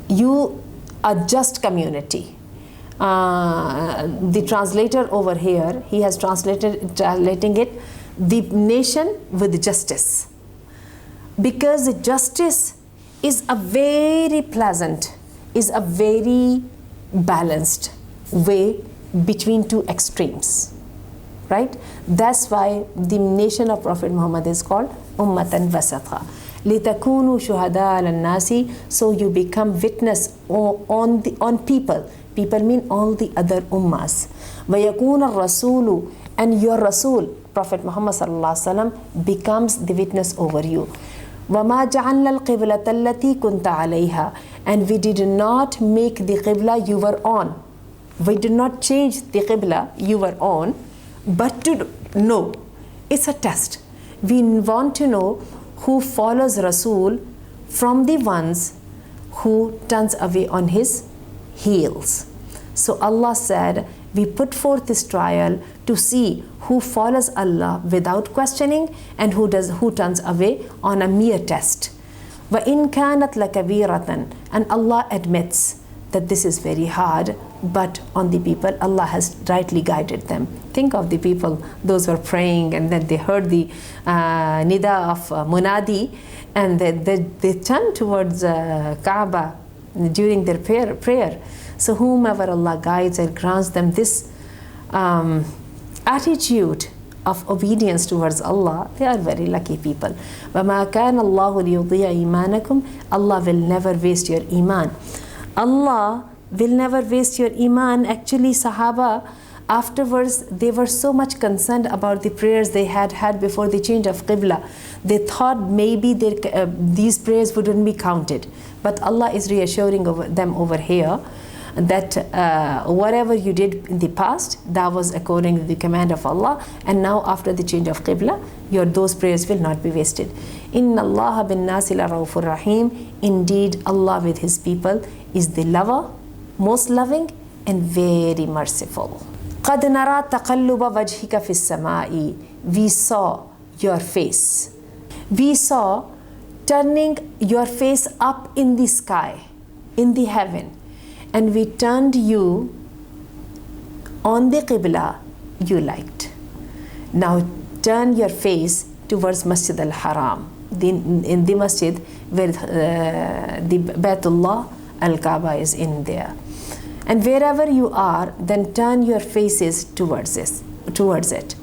you a just community. The translator over here, he has translating it, the nation with justice. Because justice is a very pleasant, is a very balanced way between two extremes, right? That's why the nation of Prophet Muhammad is called Ummatan Wasata. لِتَكُونُوا شُهَدَاءَ عَلَى النَّاسِ, so you become witness on people. People mean all the other ummas. وَيَكُونَ الرَّسُولُ, and your Rasul, Prophet Muhammad sallallahu alaihi wasallam, becomes the witness over you. وَمَا جَعَلْنَا الْقِبْلَةَ الَّتِي كُنْتَ عَلَيْهَا, and we did not make the qibla you were on. We did not change the qibla you were on, but to know. It's a test. We want to know who follows Rasul from the ones who turns away on his heels. So Allah said, we put forth this trial to see who follows Allah without questioning and who turns away on a mere test. وَإِن كَانَتْ لَكَبِيرَةً, and Allah admits that this is very hard. but on the people Allah has rightly guided them. Think of the people, those who are praying and then they heard the nida of munadi, and they turned towards Kaaba during their prayer. So whomever Allah guides and grants them this attitude of obedience towards Allah, they are very lucky people. وَمَا كَانَ اللَّهُ لِيُضِيعَ إِيمَانَكُمْ. Allah will never waste your iman. Allah will never waste your iman. Actually, Sahaba, afterwards, they were so much concerned about the prayers they had before the change of Qibla. They thought maybe these prayers wouldn't be counted. But Allah is reassuring them over here that whatever you did in the past, that was according to the command of Allah, and now after the change of Qibla, those prayers will not be wasted. Inna Allah bin nasi la raufur rahim. Indeed, Allah with His people is the lover, most loving, and very merciful. قَدْ نَرَى تَقَلُّبَ وَجْهِكَ فِي السَّمَاءِ. We saw your face. We saw turning your face up in the sky, in the heaven. And we turned you on the Qibla you liked. Now turn your face towards Masjid al-Haram, in the masjid where the Baytullah al-Kaaba is in there. And wherever you are, then turn your faces towards it.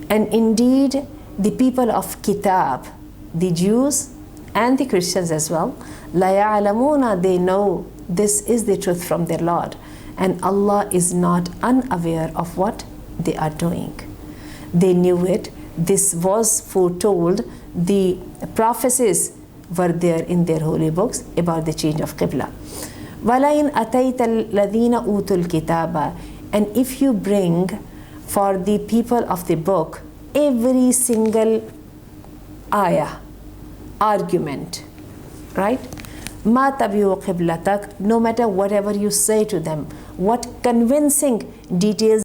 And indeed, the people of Kitab, the Jews and the Christians as well, la ya'lamuna, they know this is the truth from their Lord, and Allah is not unaware of what they are doing. They knew it. This was foretold. The prophecies were there in their holy books about the change of Qibla. وَلَئِنْ أَتَيْتَ الَّذِينَ أُوتُوا الْكِتَابَ. And if you bring for the people of the book every single ayah, argument, right? مَا تَبِعُوا قِبْلَتَكَ. No matter whatever you say to them, what convincing details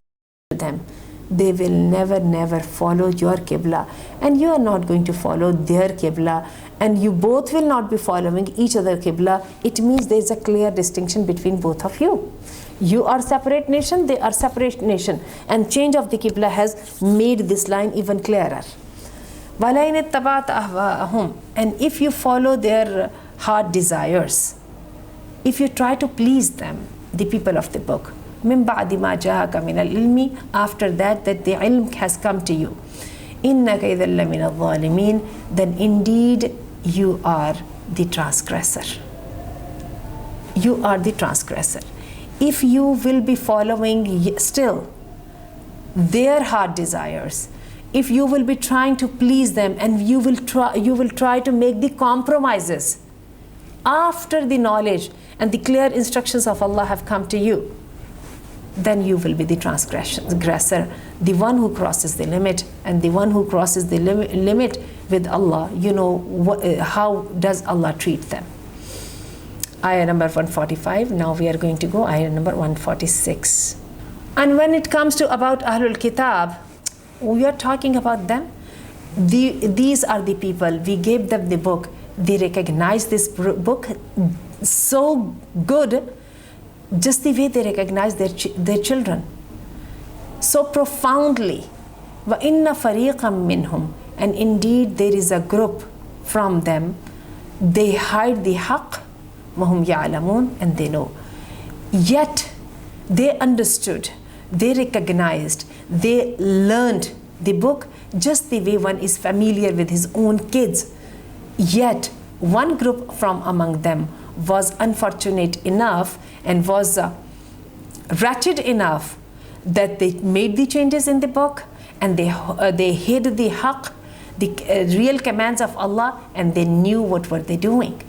to them, they will never follow your Qibla, and you are not going to follow their Qibla, and you both will not be following each other Qibla. It means there is a clear distinction between both of you. You are separate nation, they are separate nation, and change of the Qibla has made this line even clearer. وَلَئِنِ اتَّبَعْتَ أَهْوَاءَهُمْ. And if you follow their heart desires, if you try to please them, the people of the book, مِن بَعْدِ مَا جَاءَكَ مِنَ الْعِلْمِ. After that the ilm has come to you. إِنَّكَ إِذًا لَمِنَ الظَّالِمِينَ. Then indeed you are the transgressor. You are the transgressor. If you will be following still their heart desires, if you will be trying to please them, and you will try to make the compromises after the knowledge and the clear instructions of Allah have come to you, then you will be the transgressor, the one who crosses the limit. And the one who crosses the limit with Allah, you know how does Allah treat them. Ayah number 145. Now we are going to go ayah number 146. And when it comes to about Ahlul Kitab, we are talking about them. These are the people, we gave them the book. They recognize this book so good, just the way they recognize their children, so profoundly. وَإِنَّ فَرِيقًا مِّنْهُمْ. And indeed there is a group from them, they hide the haqq, وَهُمْ يَعْلَمُونَ. And they know. Yet they understood, they recognized, they learned the book just the way one is familiar with his own kids. Yet one group from among them was unfortunate enough and was wretched enough that they made the changes in the book, and they hid the haqq, the real commands of Allah, and they knew what were they doing.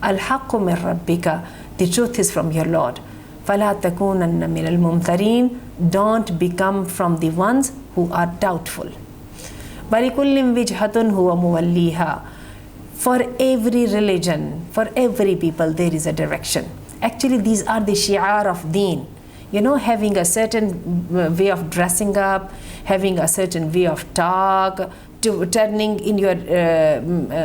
Al-haqqu min rabbika. The truth is from your Lord. فَلَا تَكُونَنَّ مِنَ الْمُمْتَرِينَ. Don't become from the ones who are doubtful. وَلِكُلٍّ وِجْهَةٌ هُوَ مُوَلِّيهَا. For every religion, for every people, there is a direction. Actually, these are the shi'ar of deen. You know, having a certain way of dressing up, having a certain way of talk, to turning in your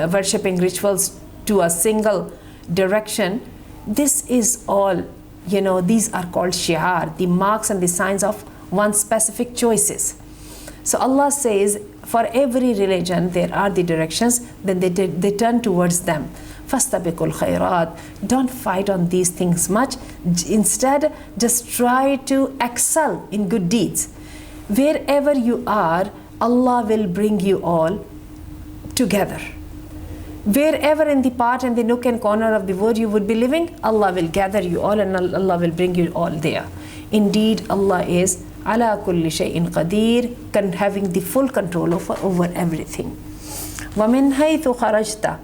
worshipping rituals to a single direction. This is all these are called shi'ar, the marks and the signs of one's specific choices. So Allah says, for every religion there are the directions, then they turn towards them. Fastabiqul khairat. Don't fight on these things much. Instead, just try to excel in good deeds. Wherever you are, Allah will bring you all together. Wherever in the part and the nook and corner of the world you would be living, Allah will gather you all and Allah will bring you all there. Indeed, Allah is ala kulli shay'in qadir, having the full control over everything. وَمِنْ حَيْثُ خَرَجْتَ.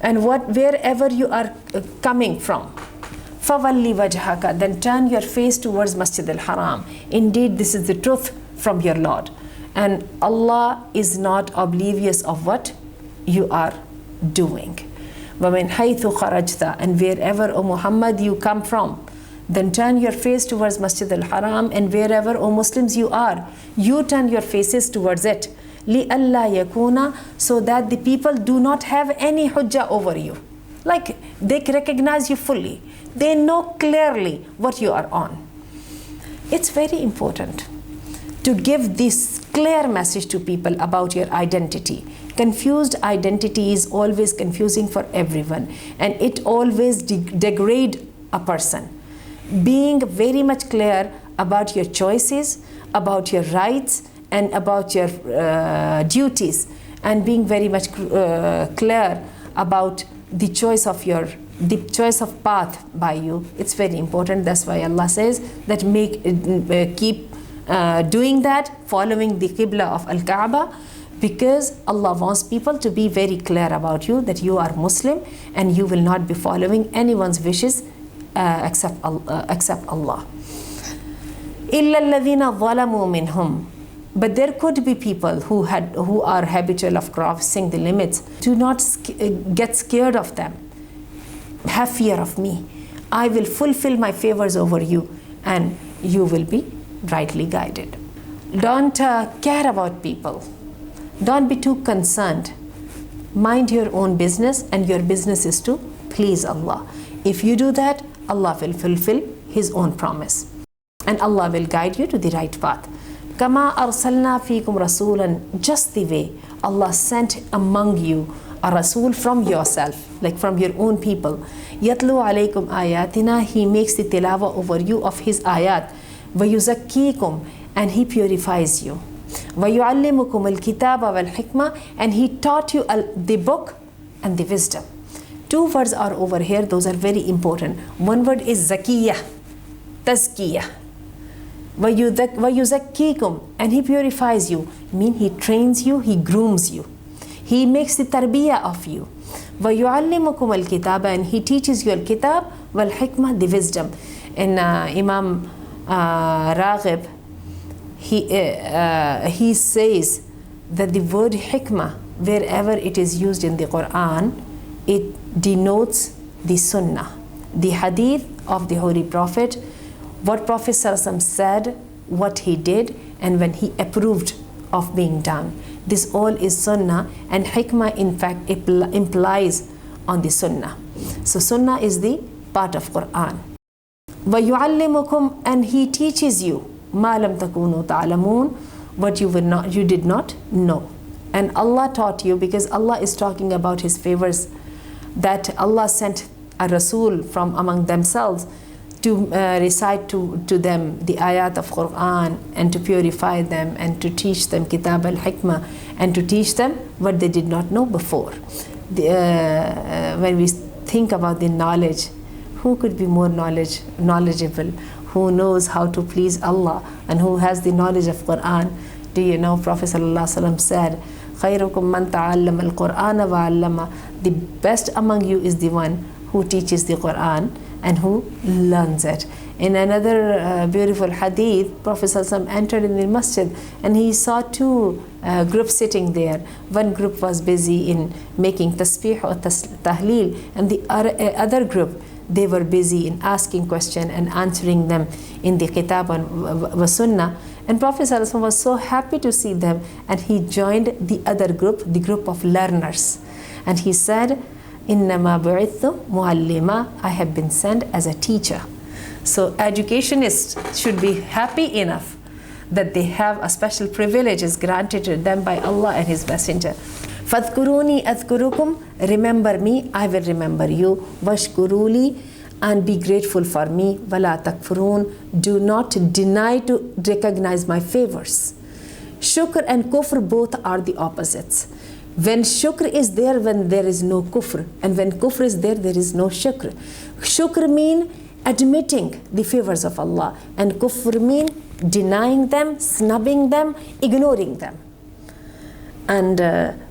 And wherever you are coming from, فَوَلِّ وَجْهَكَ. Then turn your face towards Masjid al-Haram. Indeed, this is the truth from your Lord. And Allah is not oblivious of what you are doing. وَمِنْ حَيْثُ خَرَجْتَ. And wherever, O Muhammad, you come from, then turn your face towards Masjid al-Haram, and wherever, O Muslims, you are, you turn your faces towards it. لِأَلَّا يَكُونَ. So that the people do not have any hujjah over you. Like, they recognize you fully. They know clearly what you are on. It's very important to give this clear message to people about your identity. Confused identity is always confusing for everyone, and it always degrades a person. Being very much clear about your choices, about your rights, and about your duties, and being very much clear about the choice of path by you, it's very important. That's why Allah says that keep doing that, following the Qibla of Al-Kaaba, because Allah wants people to be very clear about you, that you are Muslim and you will not be following anyone's wishes except Allah. إِلَّا الَّذِينَ ظَلَمُوا مِنْهُمْ. But there could be people who are habitual of crossing the limits. Do not get scared of them. Have fear of me. I will fulfill my favors over you, and you will be rightly guided. Don't care about people. Don't be too concerned. Mind your own business, and your business is to please Allah. If you do that, Allah will fulfill His own promise, and Allah will guide you to the right path. Kama arsalna fikum rasulan. Just the way Allah sent among you a rasul from yourself, like from your own people. Yatlu alaykum ayatina. He makes the tilawa over you of His ayat. Wa yuzakkikum. And He purifies you. Wa yuallimukum al-kitaba wal-hikmah. And He taught you the book and the wisdom. Two words are over here. Those are very important. One word is zakiyah, tazkiyah. وَيُزَكِّيكُمْ. And He purifies you. He trains you, He grooms you. He makes the tarbiyah of you. وَيُعَلِّمُكُمُ الْكِتَابَ. And He teaches you al-kitab wal-hikmah, the wisdom. And Imam Raghib, he says that the word hikmah, wherever it is used in the Quran, it denotes the sunnah, the hadith of the Holy Prophet, what Prophet ﷺ said, what he did, and when he approved of being done. This all is sunnah, and hikmah in fact implies on the sunnah. So sunnah is the part of Quran. وَيُعَلِّمُكُمْ. And He teaches you مَا لَمْ تَكُونُوا تَعْلَمُونَ. What you did not know. And Allah taught you, because Allah is talking about His favors, that Allah sent a Rasul from among themselves to recite to them the ayat of Quran, and to purify them, and to teach them kitab al-hikmah, and to teach them what they did not know before. When we think about the knowledge, who could be more knowledgeable? Who knows how to please Allah, and who has the knowledge of Quran? Do you know Prophet ﷺ said, خَيْرُكُمْ مَنْ تَعَلَّمَ الْقُرْآنَ وَعَلَّمَ. The best among you is the one who teaches the Quran and who learns it. In another beautiful hadith, Prophet ﷺ entered in the masjid, and he saw two groups sitting there. One group was busy in making tasbih or tahleel, and the other group, they were busy in asking questions and answering them in the kitab wa sunnah. And Prophet ﷺ was so happy to see them, and he joined the other group, the group of learners. And he said, إِنَّمَا بُعِثْتُ مُعَلِّمًا. I have been sent as a teacher. So educationists should be happy enough that they have a special privileges granted to them by Allah and His Messenger. فَاذْكُرُونِي أَذْكُرُكُمْ, remember me, I will remember you. وَاشْكُرُوا and be grateful for me. وَلَا تَكْفُرُونَ, do not deny to recognize my favors. Shukr and kufr both are the opposites. When shukr is there, when there is no kufr, and when kufr is there, there is no shukr. Shukr mean admitting the favors of Allah, and kufr mean denying them, snubbing them, ignoring them. And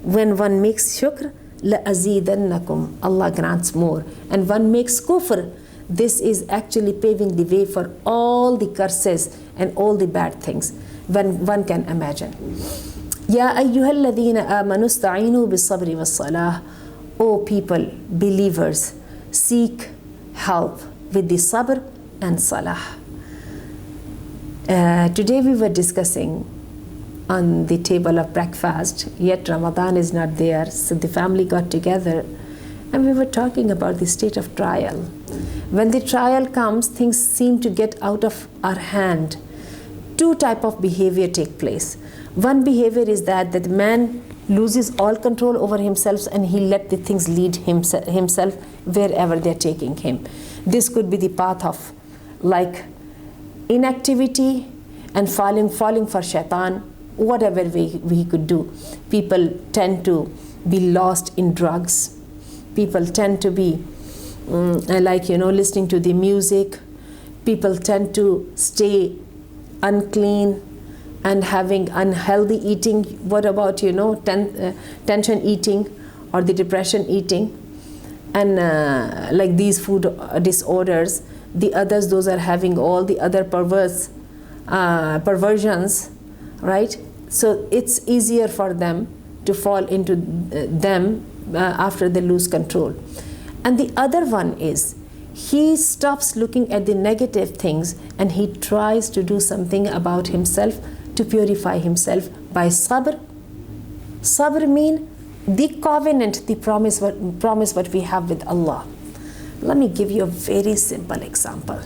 when one makes shukr, لَأَزِيدَنَّكُمْ, Allah grants more. And one makes kufr, this is actually paving the way for all the curses and all the bad things when one can imagine. Ya ayyuhalladhina amanu ista'inu bis-sabri was-salah. O people, believers, seek help with the sabr and salah. Today we were discussing on the table of breakfast, yet Ramadan is not there, so the family got together and we were talking about the state of trial. When the trial comes, things seem to get out of our hand. Two types of behavior take place. One behavior is that the man loses all control over himself and he let the things lead himself wherever they're taking him. This could be the path of like inactivity and falling for shaitan, whatever way we could do. People tend to be lost in drugs. People tend to be listening to the music. People tend to stay unclean and having unhealthy eating. What about tension eating or the depression eating, and like these food disorders. The others, those are having all the other perversions, right? So it's easier for them to fall into them after they lose control. And the other one is he stops looking at the negative things and he tries to do something about himself to purify himself by sabr. Sabr mean the covenant, the promise what we have with Allah. Let me give you a very simple example.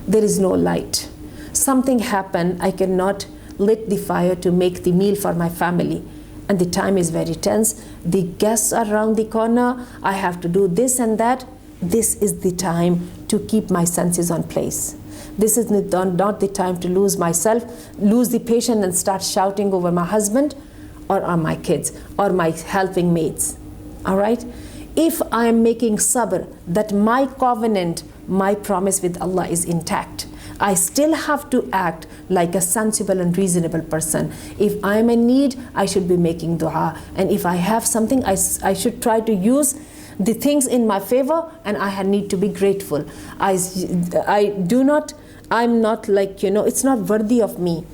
There is no light. Something happened, I cannot lit the fire to make the meal for my family. And the time is very tense. The guests are around the corner. I have to do this and that. This is the time to keep my senses on place. This is not the time to lose myself, lose the patience and start shouting over my husband or on my kids or my helping mates. All right? If I am making sabr that my covenant, my promise with Allah is intact, I still have to act like a sensible and reasonable person. If I am in need, I should be making dua. And if I have something, I should try to use the things in my favor, and I need to be grateful. I'm not like, it's not worthy of me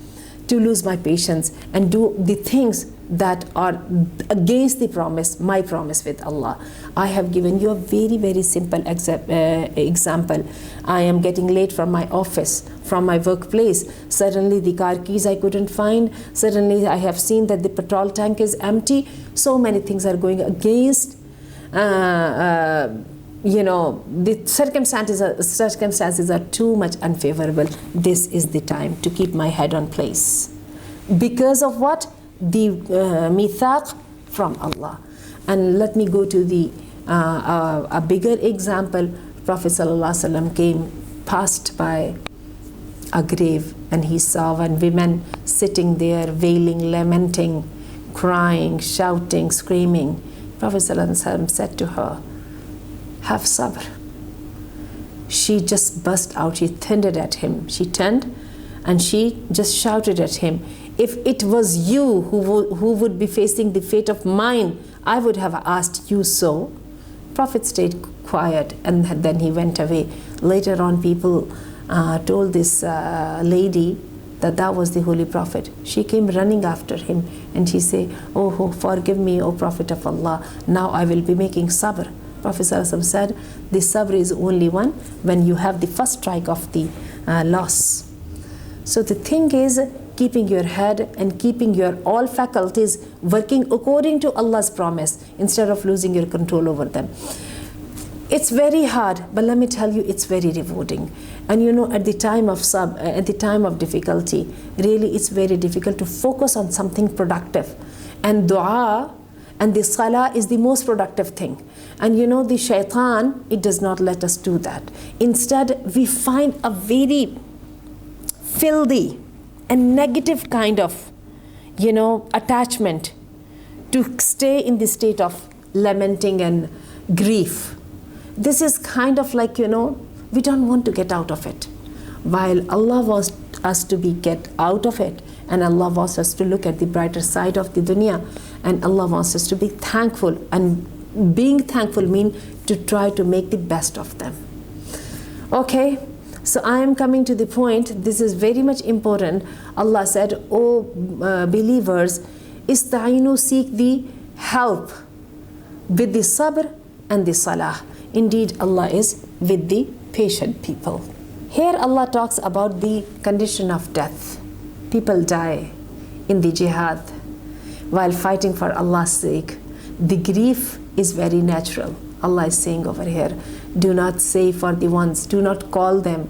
to lose my patience and do the things that are against the promise, my promise with Allah. I have given you a very, very simple example. I am getting late from my office, from my workplace. Suddenly the car keys I couldn't find. Suddenly I have seen that the petrol tank is empty. So many things are going against. The circumstances are too much unfavorable. This is the time to keep my head on place. Because of what? The mithaq from Allah. And let me go to the a bigger example. Prophet ﷺ came past by a grave and he saw one woman sitting there wailing, lamenting, crying, shouting, screaming. Prophet ﷺ said to her, have sabr. She just burst out. She thundered at him. She turned and she just shouted at him, if it was you who would be facing the fate of mine, I would have asked you so. Prophet stayed quiet and then he went away. Later on, people told this lady that was the Holy Prophet. She came running after him and she said, oh, forgive me, O Prophet of Allah. Now I will be making sabr. Prophet ﷺ said, the sabr is only one when you have the first strike of the loss. So the thing is, keeping your head and keeping your all faculties working according to Allah's promise instead of losing your control over them. It's very hard, but let me tell you, it's very rewarding. And you know, at the time of difficulty, really it's very difficult to focus on something productive. And dua and the salah is the most productive thing. And you know, the shaitan, it does not let us do that. Instead, we find a very filthy and negative kind of, you know, attachment to stay in the state of lamenting and grief. This is kind of like, you know, we don't want to get out of it. While Allah wants us to get out of it, and Allah wants us to look at the brighter side of the dunya, and Allah wants us to be thankful, and being thankful means to try to make the best of them. Okay, so I am coming to the point. This is very much important. Allah said, "O believers, ista'inu, seek the help with the sabr and the salah." Indeed, Allah is with the patient people. Here Allah talks about the condition of death. People die in the jihad while fighting for Allah's sake. The grief is very natural. Allah is saying over here, do not say for the ones, do not call them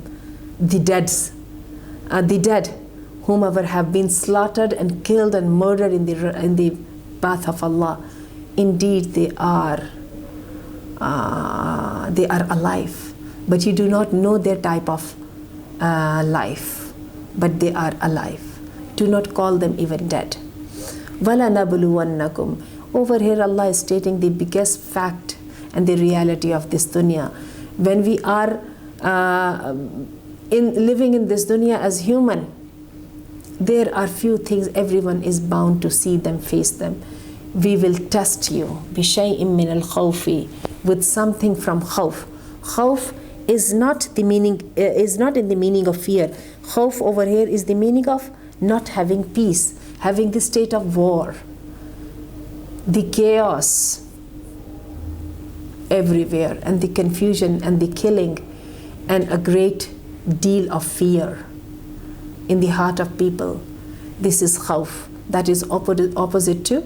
the dead, whomever have been slaughtered and killed and murdered in the path of Allah. Indeed, they are alive, but you do not know their type of life, but they are alive. Do not call them even dead. وَلَنَبْلُوَنَّكُمْ. Over here Allah is stating the biggest fact and the reality of this dunya. When we are living in this dunya as human, there are few things everyone is bound to see them, face them. We will test you بِشَيْءٍ مِّنَ الْخَوْفِ, with something from khawf. Khawf is not in the meaning of fear. Khawf over here is the meaning of not having peace, having the state of war, the chaos everywhere, and the confusion and the killing, and a great deal of fear in the heart of people. This is khawf. That is opposite to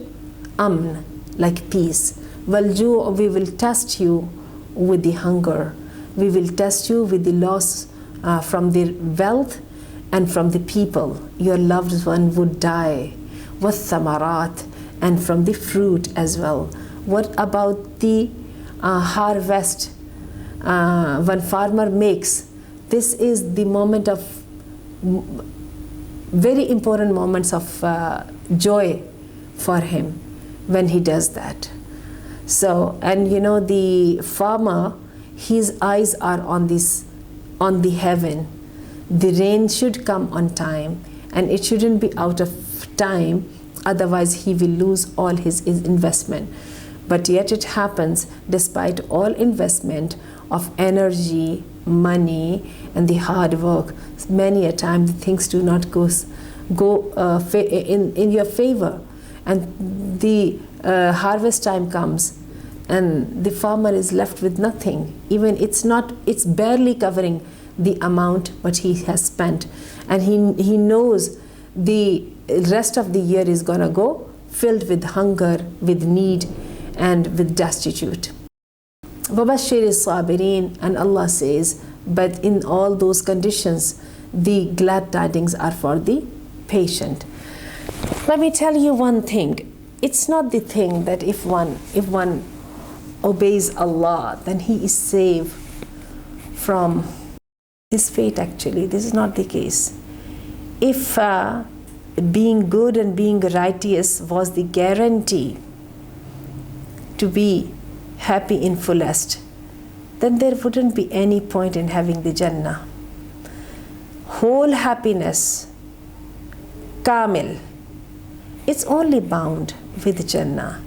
amn, like peace. Walju, we will test you with the hunger. We will test you with the loss from the wealth and from the people. Your loved one would die. Wathamarat, and from the fruit as well. What about the harvest when farmer makes? This is the moment of very important moments of joy for him when he does that. So, and you know, the farmer, his eyes are on the heaven. The rain should come on time, and it shouldn't be out of time, otherwise he will lose all his investment. But yet it happens, despite all investment of energy, money, and the hard work, many a time the things do not go in your favor, and the harvest time comes, and the farmer is left with nothing. Even it's barely covering the amount what he has spent, and he knows the rest of the year is gonna go filled with hunger, with need, and with destitute. وَبَشِّرِ الصَّابِرِينَ, and Allah says, but in all those conditions, the glad tidings are for the patient. Let me tell you one thing. It's not the thing that if one obeys Allah, then he is saved from his fate. Actually, this is not the case. If being good and being righteous was the guarantee to be happy in fullest, then there wouldn't be any point in having the Jannah. Whole happiness, kamil, it's only bound with Jannah.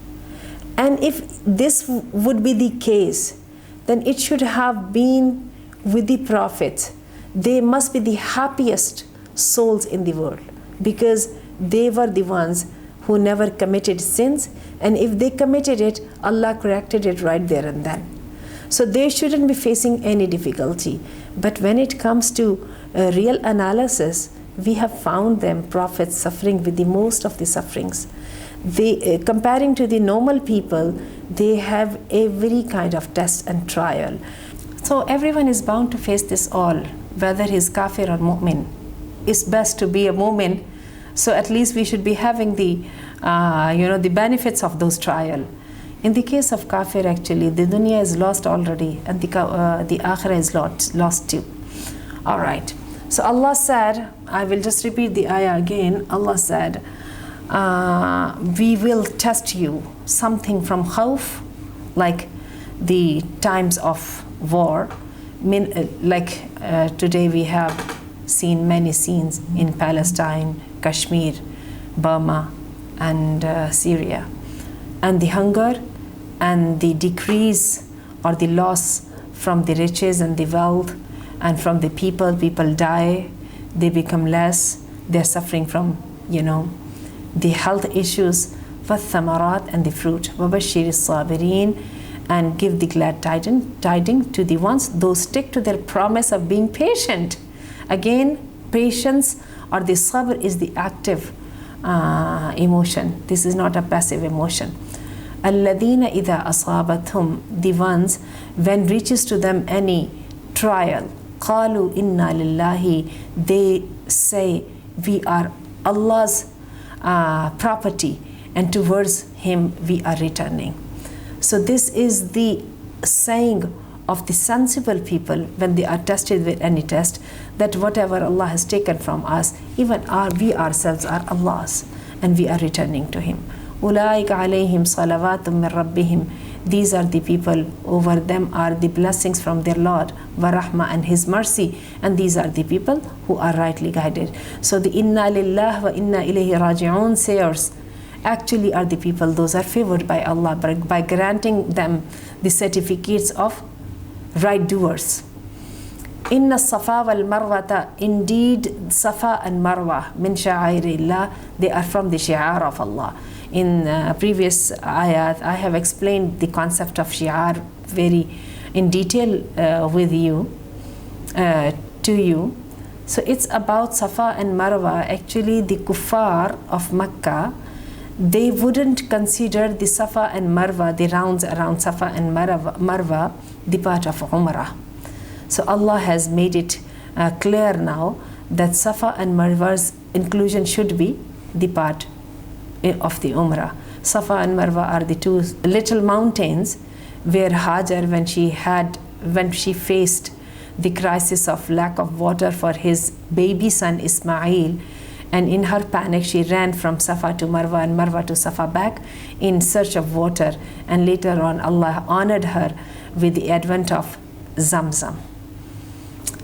And if this would be the case, then it should have been with the prophets. They must be the happiest souls in the world, because they were the ones who never committed sins, and if they committed it, Allah corrected it right there and then. So they shouldn't be facing any difficulty. But when it comes to real analysis, we have found them, prophets, suffering with the most of the sufferings. comparing to the normal people, they have every kind of test and trial. So everyone is bound to face this all, whether he's kafir or mu'min. It's best to be a mu'min, so at least we should be having the the benefits of those trial. In the case of kafir, actually, the dunya is lost already, and the akhirah is lost too. All right. So Allah said, I will just repeat the ayah again. Allah said, we will test you something from khawf, like the times of war. Today we have seen many scenes in Palestine, Kashmir, Burma, and Syria. And the hunger and the decrease or the loss from the riches and the wealth and from the people die, they become less, they're suffering from, the health issues, وَالثَّمَرَاتِ and the fruit, وَبَشِّرِ الصَّابِرِينَ and give the glad tidings to the ones, those stick to their promise of being patient. Again, patience or the sabr is the active emotion. This is not a passive emotion. الَّذِينَ إِذَا أَصَابَتْهُمْ the ones when reaches to them any trial, قَالُوا إِنَّا لِلَّهِ they say we are Allah's property and towards Him we are returning. So this is the saying of the sensible people when they are tested with any test, that whatever Allah has taken from us, even we ourselves are Allah's and we are returning to Him. أُولَٰئِكَ عَلَيْهِمْ صَلَوَاتٌ مِّن رَبِّهِمْ these are the people, over them are the blessings from their Lord, وَرَحْمَةٌ and His mercy, and these are the people who are rightly guided. So the inna lillah wa inna ilayhi raji'un sayers actually are the people, those are favored by Allah by granting them the certificates of right doers. Inna safa wal marwata, indeed Safa and Marwa, min sha'airillah, they are from the shi'ar of Allah. In previous ayat, I have explained the concept of shi'ar very in detail with you, to you. So it's about Safa and Marwa. Actually, the kuffar of Makkah, they wouldn't consider the Safa and Marwa, the rounds around Safa and Marwa, the part of Umrah. So Allah has made it clear now that Safa and Marwa's inclusion should be the part of the Umrah. Safa and Marwa are the two little mountains where Hajar, when she faced the crisis of lack of water for his baby son Ismail, and in her panic she ran from Safa to Marwa and Marwa to Safa back in search of water, and later on Allah honored her with the advent of Zamzam.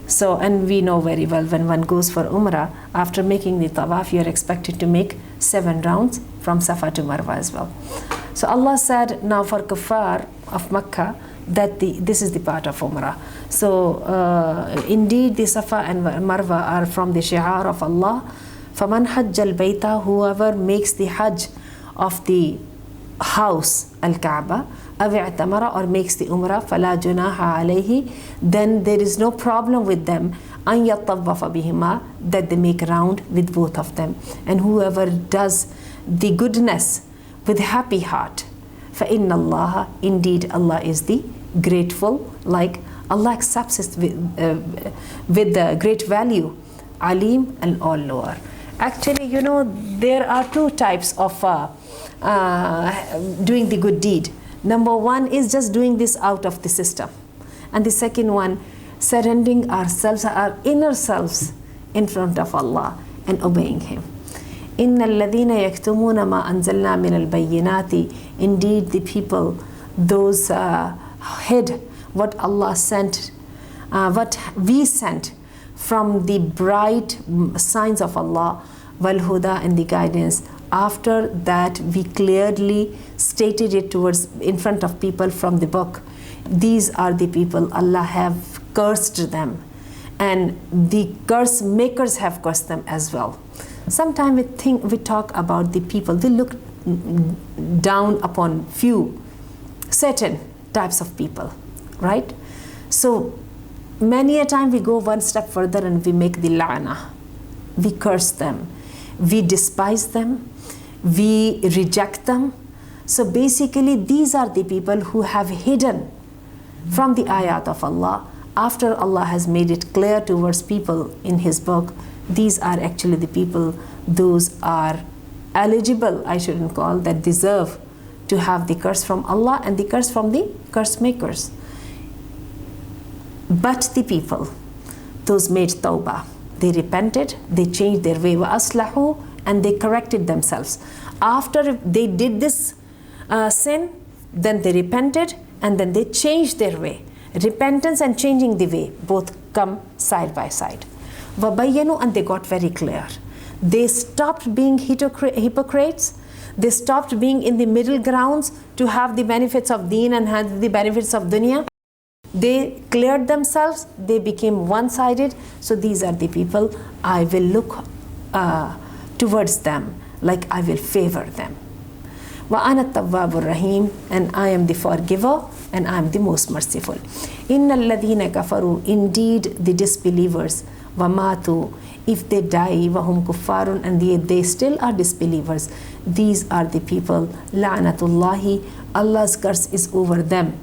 So, and we know very well when one goes for Umrah, after making the tawaf, you are expected to make 7 rounds from Safa to Marwa as well. So Allah said now for kuffar of Makkah that this is the part of Umrah. So indeed the Safa and Marwa are from the shi'ar of Allah. فَمَنْ حَجَّ الْبَيْتَ whoever makes the hajj of the house, Al-Kaaba, أَوِعْتَمَرَ or makes the Umrah, فَلَا جُنَاحَ عَلَيْهِ then there is no problem with them أَنْ يَطَّوَّفَ بِهِمَا that they make round with both of them. And whoever does the goodness with happy heart, فَإِنَّ اللَّهَ indeed Allah is the grateful, like Allah accepts it with the great value, Alim and all lower. Actually, there are 2 types of doing the good deed. Number 1 is just doing this out of the system, and the second one, surrendering ourselves, our inner selves, in front of Allah and obeying Him. إِنَّ الَّذِينَ يَكْتُمُونَ مَا أَنزَلْنَا مِنَ الْبَيِّنَاتِ indeed the people, those hid what Allah sent, what we sent from the bright signs of Allah, wal huda and the guidance. After that we clearly stated it in front of people from the book. These are the people Allah have cursed them, and the curse makers have cursed them as well. Sometimes we talk about the people, we look down upon certain types of people, right? So many a time we go one step further and we make the la'na. We curse them, we despise them, we reject them. So basically these are the people who have hidden from the ayat of Allah. After Allah has made it clear towards people in His book, these are actually the people, those are eligible, I shouldn't call, that deserve to have the curse from Allah and the curse from the curse makers. But the people, those made tawbah, they repented, they changed their way, wa aslahu, and they corrected themselves. After they did this sin, then they repented and then they changed their way. Repentance and changing the way both come side by side. Wabayanu, and they got very clear. They stopped being hypocrites. They stopped being in the middle grounds to have the benefits of deen and have the benefits of dunya. They cleared themselves. They became one-sided. So these are the people, I will look towards them, like I will favor them. وَأَنَا التَّوَّابُ الرَّحِيمُ, and I am the forgiver and I am the most merciful. إِنَّ الَّذِينَ كَفَرُوا, indeed the disbelievers, وَمَاتُوا, if they die, وَهُمْ كُفَّارٌ, and they still are disbelievers, these are the people, لَعْنَةُ Allah's curse is over them,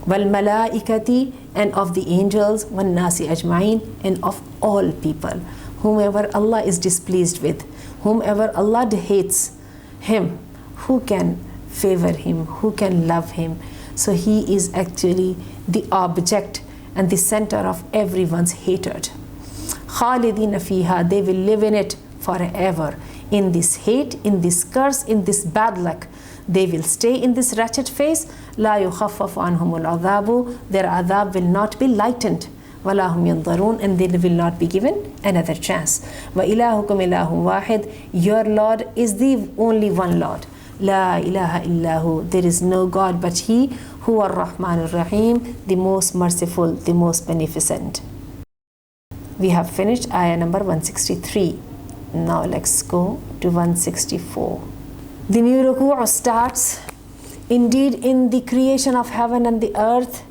وَالْمَلَائِكَةِ, and of the angels, وَالنَّاسِ أَجْمَعِينَ, and of all people. Whomever Allah is displeased with, whomever Allah hates him, who can favor him, who can love him? So he is actually the object and the center of everyone's hatred. Khalidina fiha, they will live in it forever. In this hate, in this curse, in this bad luck, they will stay in this wretched phase. La yukhaffafu anhumul adhabu, their adhab will not be lightened. Wala hum yunzarun, and they will not be given another chance. Wa ilahukum ilahun wahid, your Lord is the only one Lord. La ilaha illahu, there is no God but He, who ar-Rahman ar-Rahim, the most merciful, the most beneficent. We have finished ayah number 163. Now let's go to 164. The new ruku' starts. Indeed, in the creation of heaven and the earth,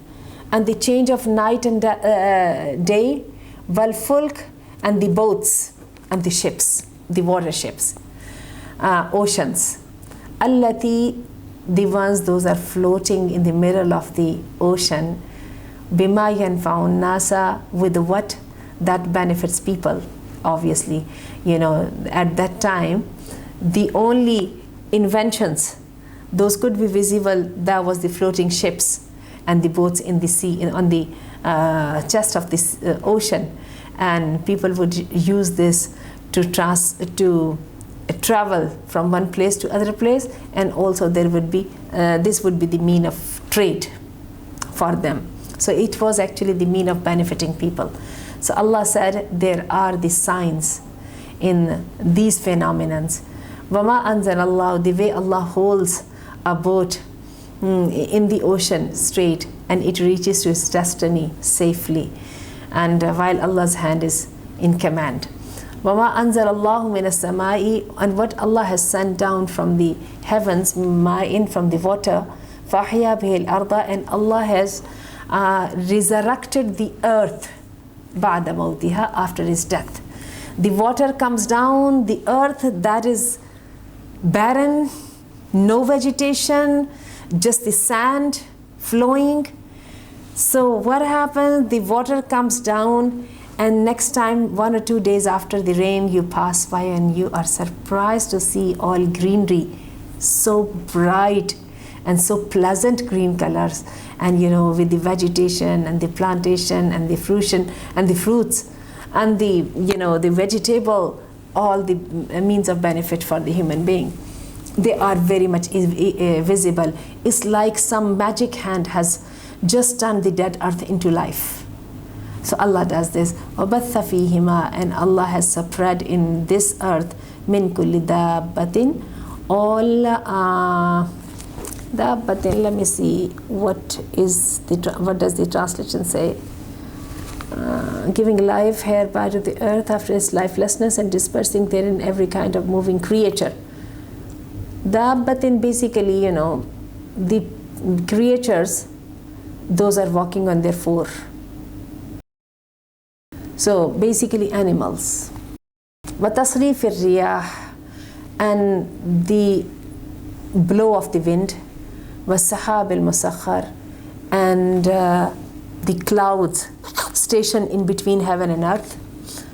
and the change of night and day, wal fulk, and the boats and the ships, the water ships, oceans. Allati, the ones, those are floating in the middle of the ocean. Bima yanfa'un nasa, with what that benefits people. Obviously, at that time, the only inventions, those could be visible, that was the floating ships and the boats in the sea, on the chest of this ocean, and people would use this to travel from one place to other place, and also there would be this would be the mean of trade for them. So it was actually the mean of benefiting people. So Allah said there are the signs in these phenomenons. Wama anzal Allah, the way Allah holds a boat in the ocean straight, and it reaches to its destiny safely, and while Allah's hand is in command. وَمَا أَنزَلَ اللَّهُ مِنَ السَّمَاءِ, and what Allah has sent down from the heavens, ma'in, from the water, فَأَحْيَا بِهِ الْأَرْضَ, and Allah has resurrected the earth بَعْدَ مَوْتِهَا, after his death. The water comes down, the earth that is barren, no vegetation, just the sand flowing. So what happens? The water comes down, and next time, 1 or 2 days after the rain, you pass by and you are surprised to see all greenery, so bright and so pleasant green colors, and with the vegetation and the plantation and the fruition and the fruits and the the vegetable, all the means of benefit for the human being, they are very much visible. It's like some magic hand has just turned the dead earth into life. So Allah does this. وَبَثَّ فِيهِمَا, and Allah has spread in this earth مِن كُلِّ دَابَّةٍ, all dabbatin, let me see, what does the translation say? Giving life hereby to the earth after its lifelessness, and dispersing therein every kind of moving creature. Dabbatin, basically, the creatures, those are walking on their four. So basically animals. وَتَصْرِيفِ الرِّيَاحِ, and the blow of the wind, was-sahab al-musakhkhar, and the clouds stationed in between heaven and earth.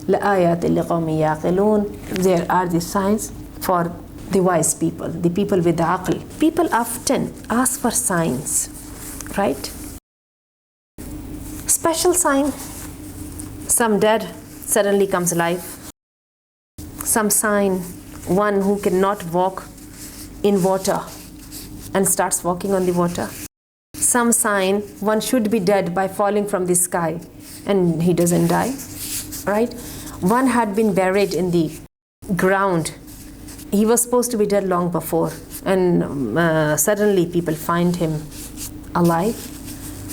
لَآيَاتٍ لِقَوْمٍ يَعْقِلُونَ. There are the signs for the wise people, the people with the aql. People often ask for signs, right? Special sign. Some dead suddenly comes alive. Some sign, one who cannot walk in water and starts walking on the water. Some sign, one should be dead by falling from the sky and he doesn't die, right? One had been buried in the ground. He was supposed to be dead long before, and suddenly people find him alive.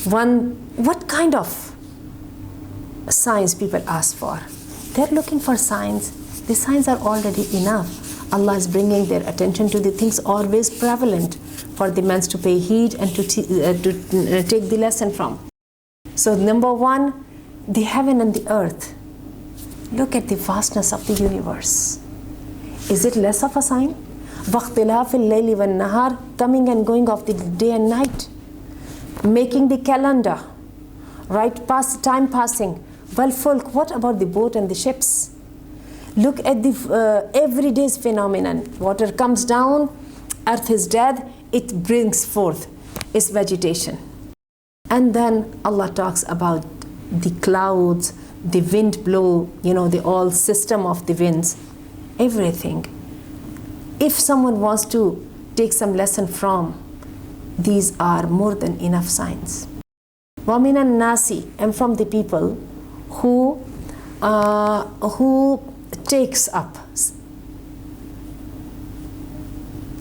What kind of signs people ask for? They're looking for signs. The signs are already enough. Allah is bringing their attention to the things always prevalent for the men to pay heed and to take the lesson from. So number one, the heaven and the earth. Look at the vastness of the universe. Is it less of a sign? وَاخْتِلَافِ اللَّيْلِ وَالنَّهَارِ, coming and going of the day and night. Making the calendar, right? Time passing. Well, folk, what about the boat and the ships? Look at the everyday's phenomenon. Water comes down, earth is dead, it brings forth its vegetation. And then Allah talks about the clouds, the wind blow, the all system of the winds, everything. If someone wants to take some lesson from, these are more than enough signs. وَمِنَ النَّاسِ, and from the people who takes up,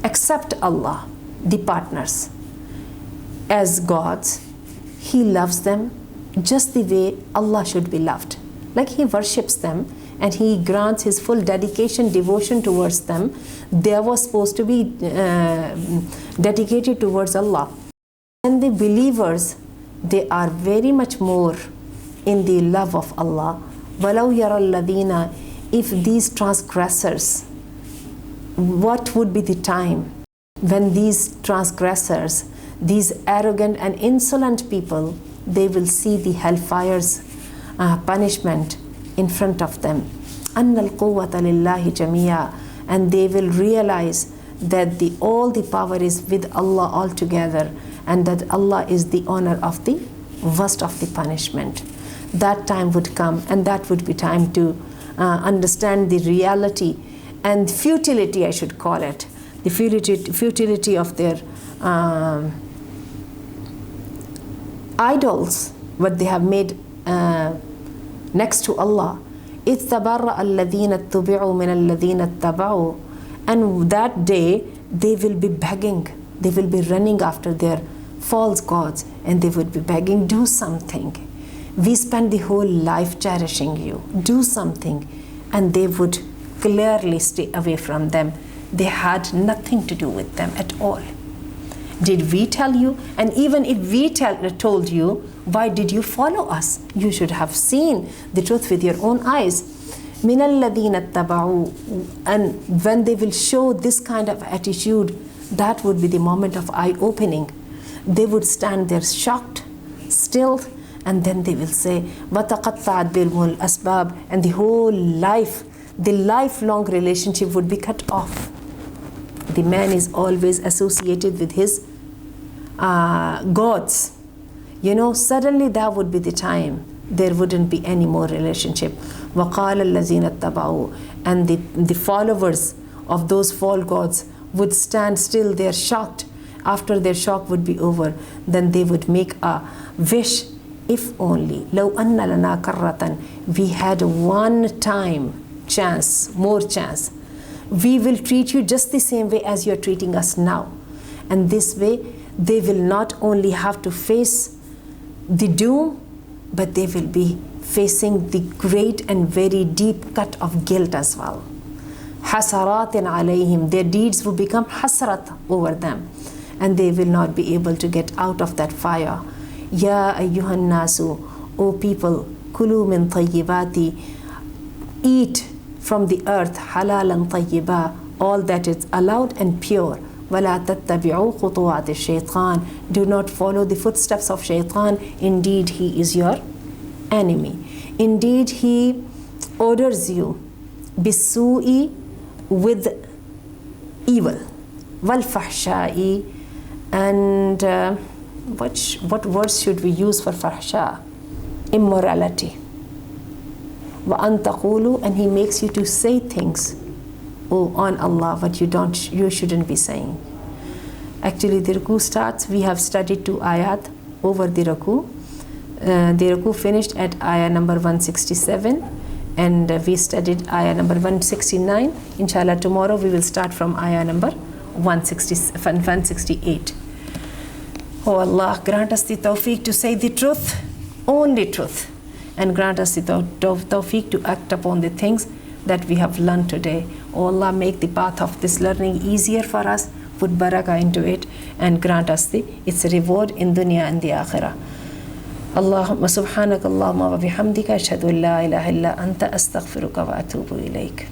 accept Allah, the partners, as gods. He loves them just the way Allah should be loved. Like he worships them and he grants his full dedication, devotion towards them. They were supposed to be dedicated towards Allah. And the believers, they are very much more in the love of Allah. وَلَوْ يَرَى الَّذِينَ, if these transgressors, what would be the time when these transgressors, these arrogant and insolent people, they will see the hellfire's punishment in front of them. أَنَّ الْقُوَّةَ لِلَّهِ جَمِيعًا, and they will realize that all the power is with Allah altogether, and that Allah is the owner of the worst of the punishment. That time would come, and that would be time to understand the reality and futility, I should call it, the futility of their idols, what they have made next to Allah. إِذْ تَبَرَّأَ الَّذِينَ اتُّبِعُوا مِنَ الَّذِينَ اتَّبَعُوا, and that day they will be begging, they will be running after their false gods, and they would be begging, do something. We spent the whole life cherishing you. Do something. And they would clearly stay away from them. They had nothing to do with them at all. Did we tell you? And even if we told you, why did you follow us? You should have seen the truth with your own eyes. مِنَ الَّذِينَ اتَّبَعُوا, and when they will show this kind of attitude, that would be the moment of eye-opening. They would stand there shocked, still, and then they will say, وَتَقَطَّعَتْ بِهِمُ الْأَسْبَابِ, and the whole life, the lifelong relationship would be cut off. The man is always associated with his gods. Suddenly that would be the time. There wouldn't be any more relationship. وَقَالَ الَّذِينَ اتَّبَعُوا, and the followers of those false gods would stand still there shocked. After their shock would be over, then they would make a wish, if only لَوْ أَنَّ لَنَا كَرَّةً, we had one time chance, more chance. We will treat you just the same way as you're treating us now. And this way, they will not only have to face the doom, but they will be facing the great and very deep cut of guilt as well. حَسَرَاتٍ عَلَيْهِمْ, their deeds will become hasrat over them, and they will not be able to get out of that fire. Ya ayyuhan nasu, O people, kulu min tayyibati, eat from the earth, halalan tayyiba, all that is allowed and pure. وَلَا تَتَّبِعُوا خُطُوَاتِ الشَّيْطَانِ. Do not follow the footsteps of shaitan. Indeed, he is your enemy. Indeed, he orders you بِالسُّوءِ with evil. وَالْفَحْشَاءِ. And what words should we use for fahsha? Immorality. وَأَن تَقُولُوا. And he makes you to say things on Allah what you shouldn't be saying. Actually, the ruku starts. We have studied 2 ayat over the ruku. The ruku finished at ayah number 167, and we studied ayah number 169. Inshallah, tomorrow we will start from ayah number 168. Oh Allah, grant us the tawfiq to say the truth, only truth, and grant us the tawfiq to act upon the things that we have learned today. Oh Allah, make the path of this learning easier for us, put barakah into it, and grant us its reward in dunya and the akhirah. Allahumma subhanaka Allahumma wa bihamdika ashhadu an la ilaha illa anta astaghfiruka wa atubu ilayk.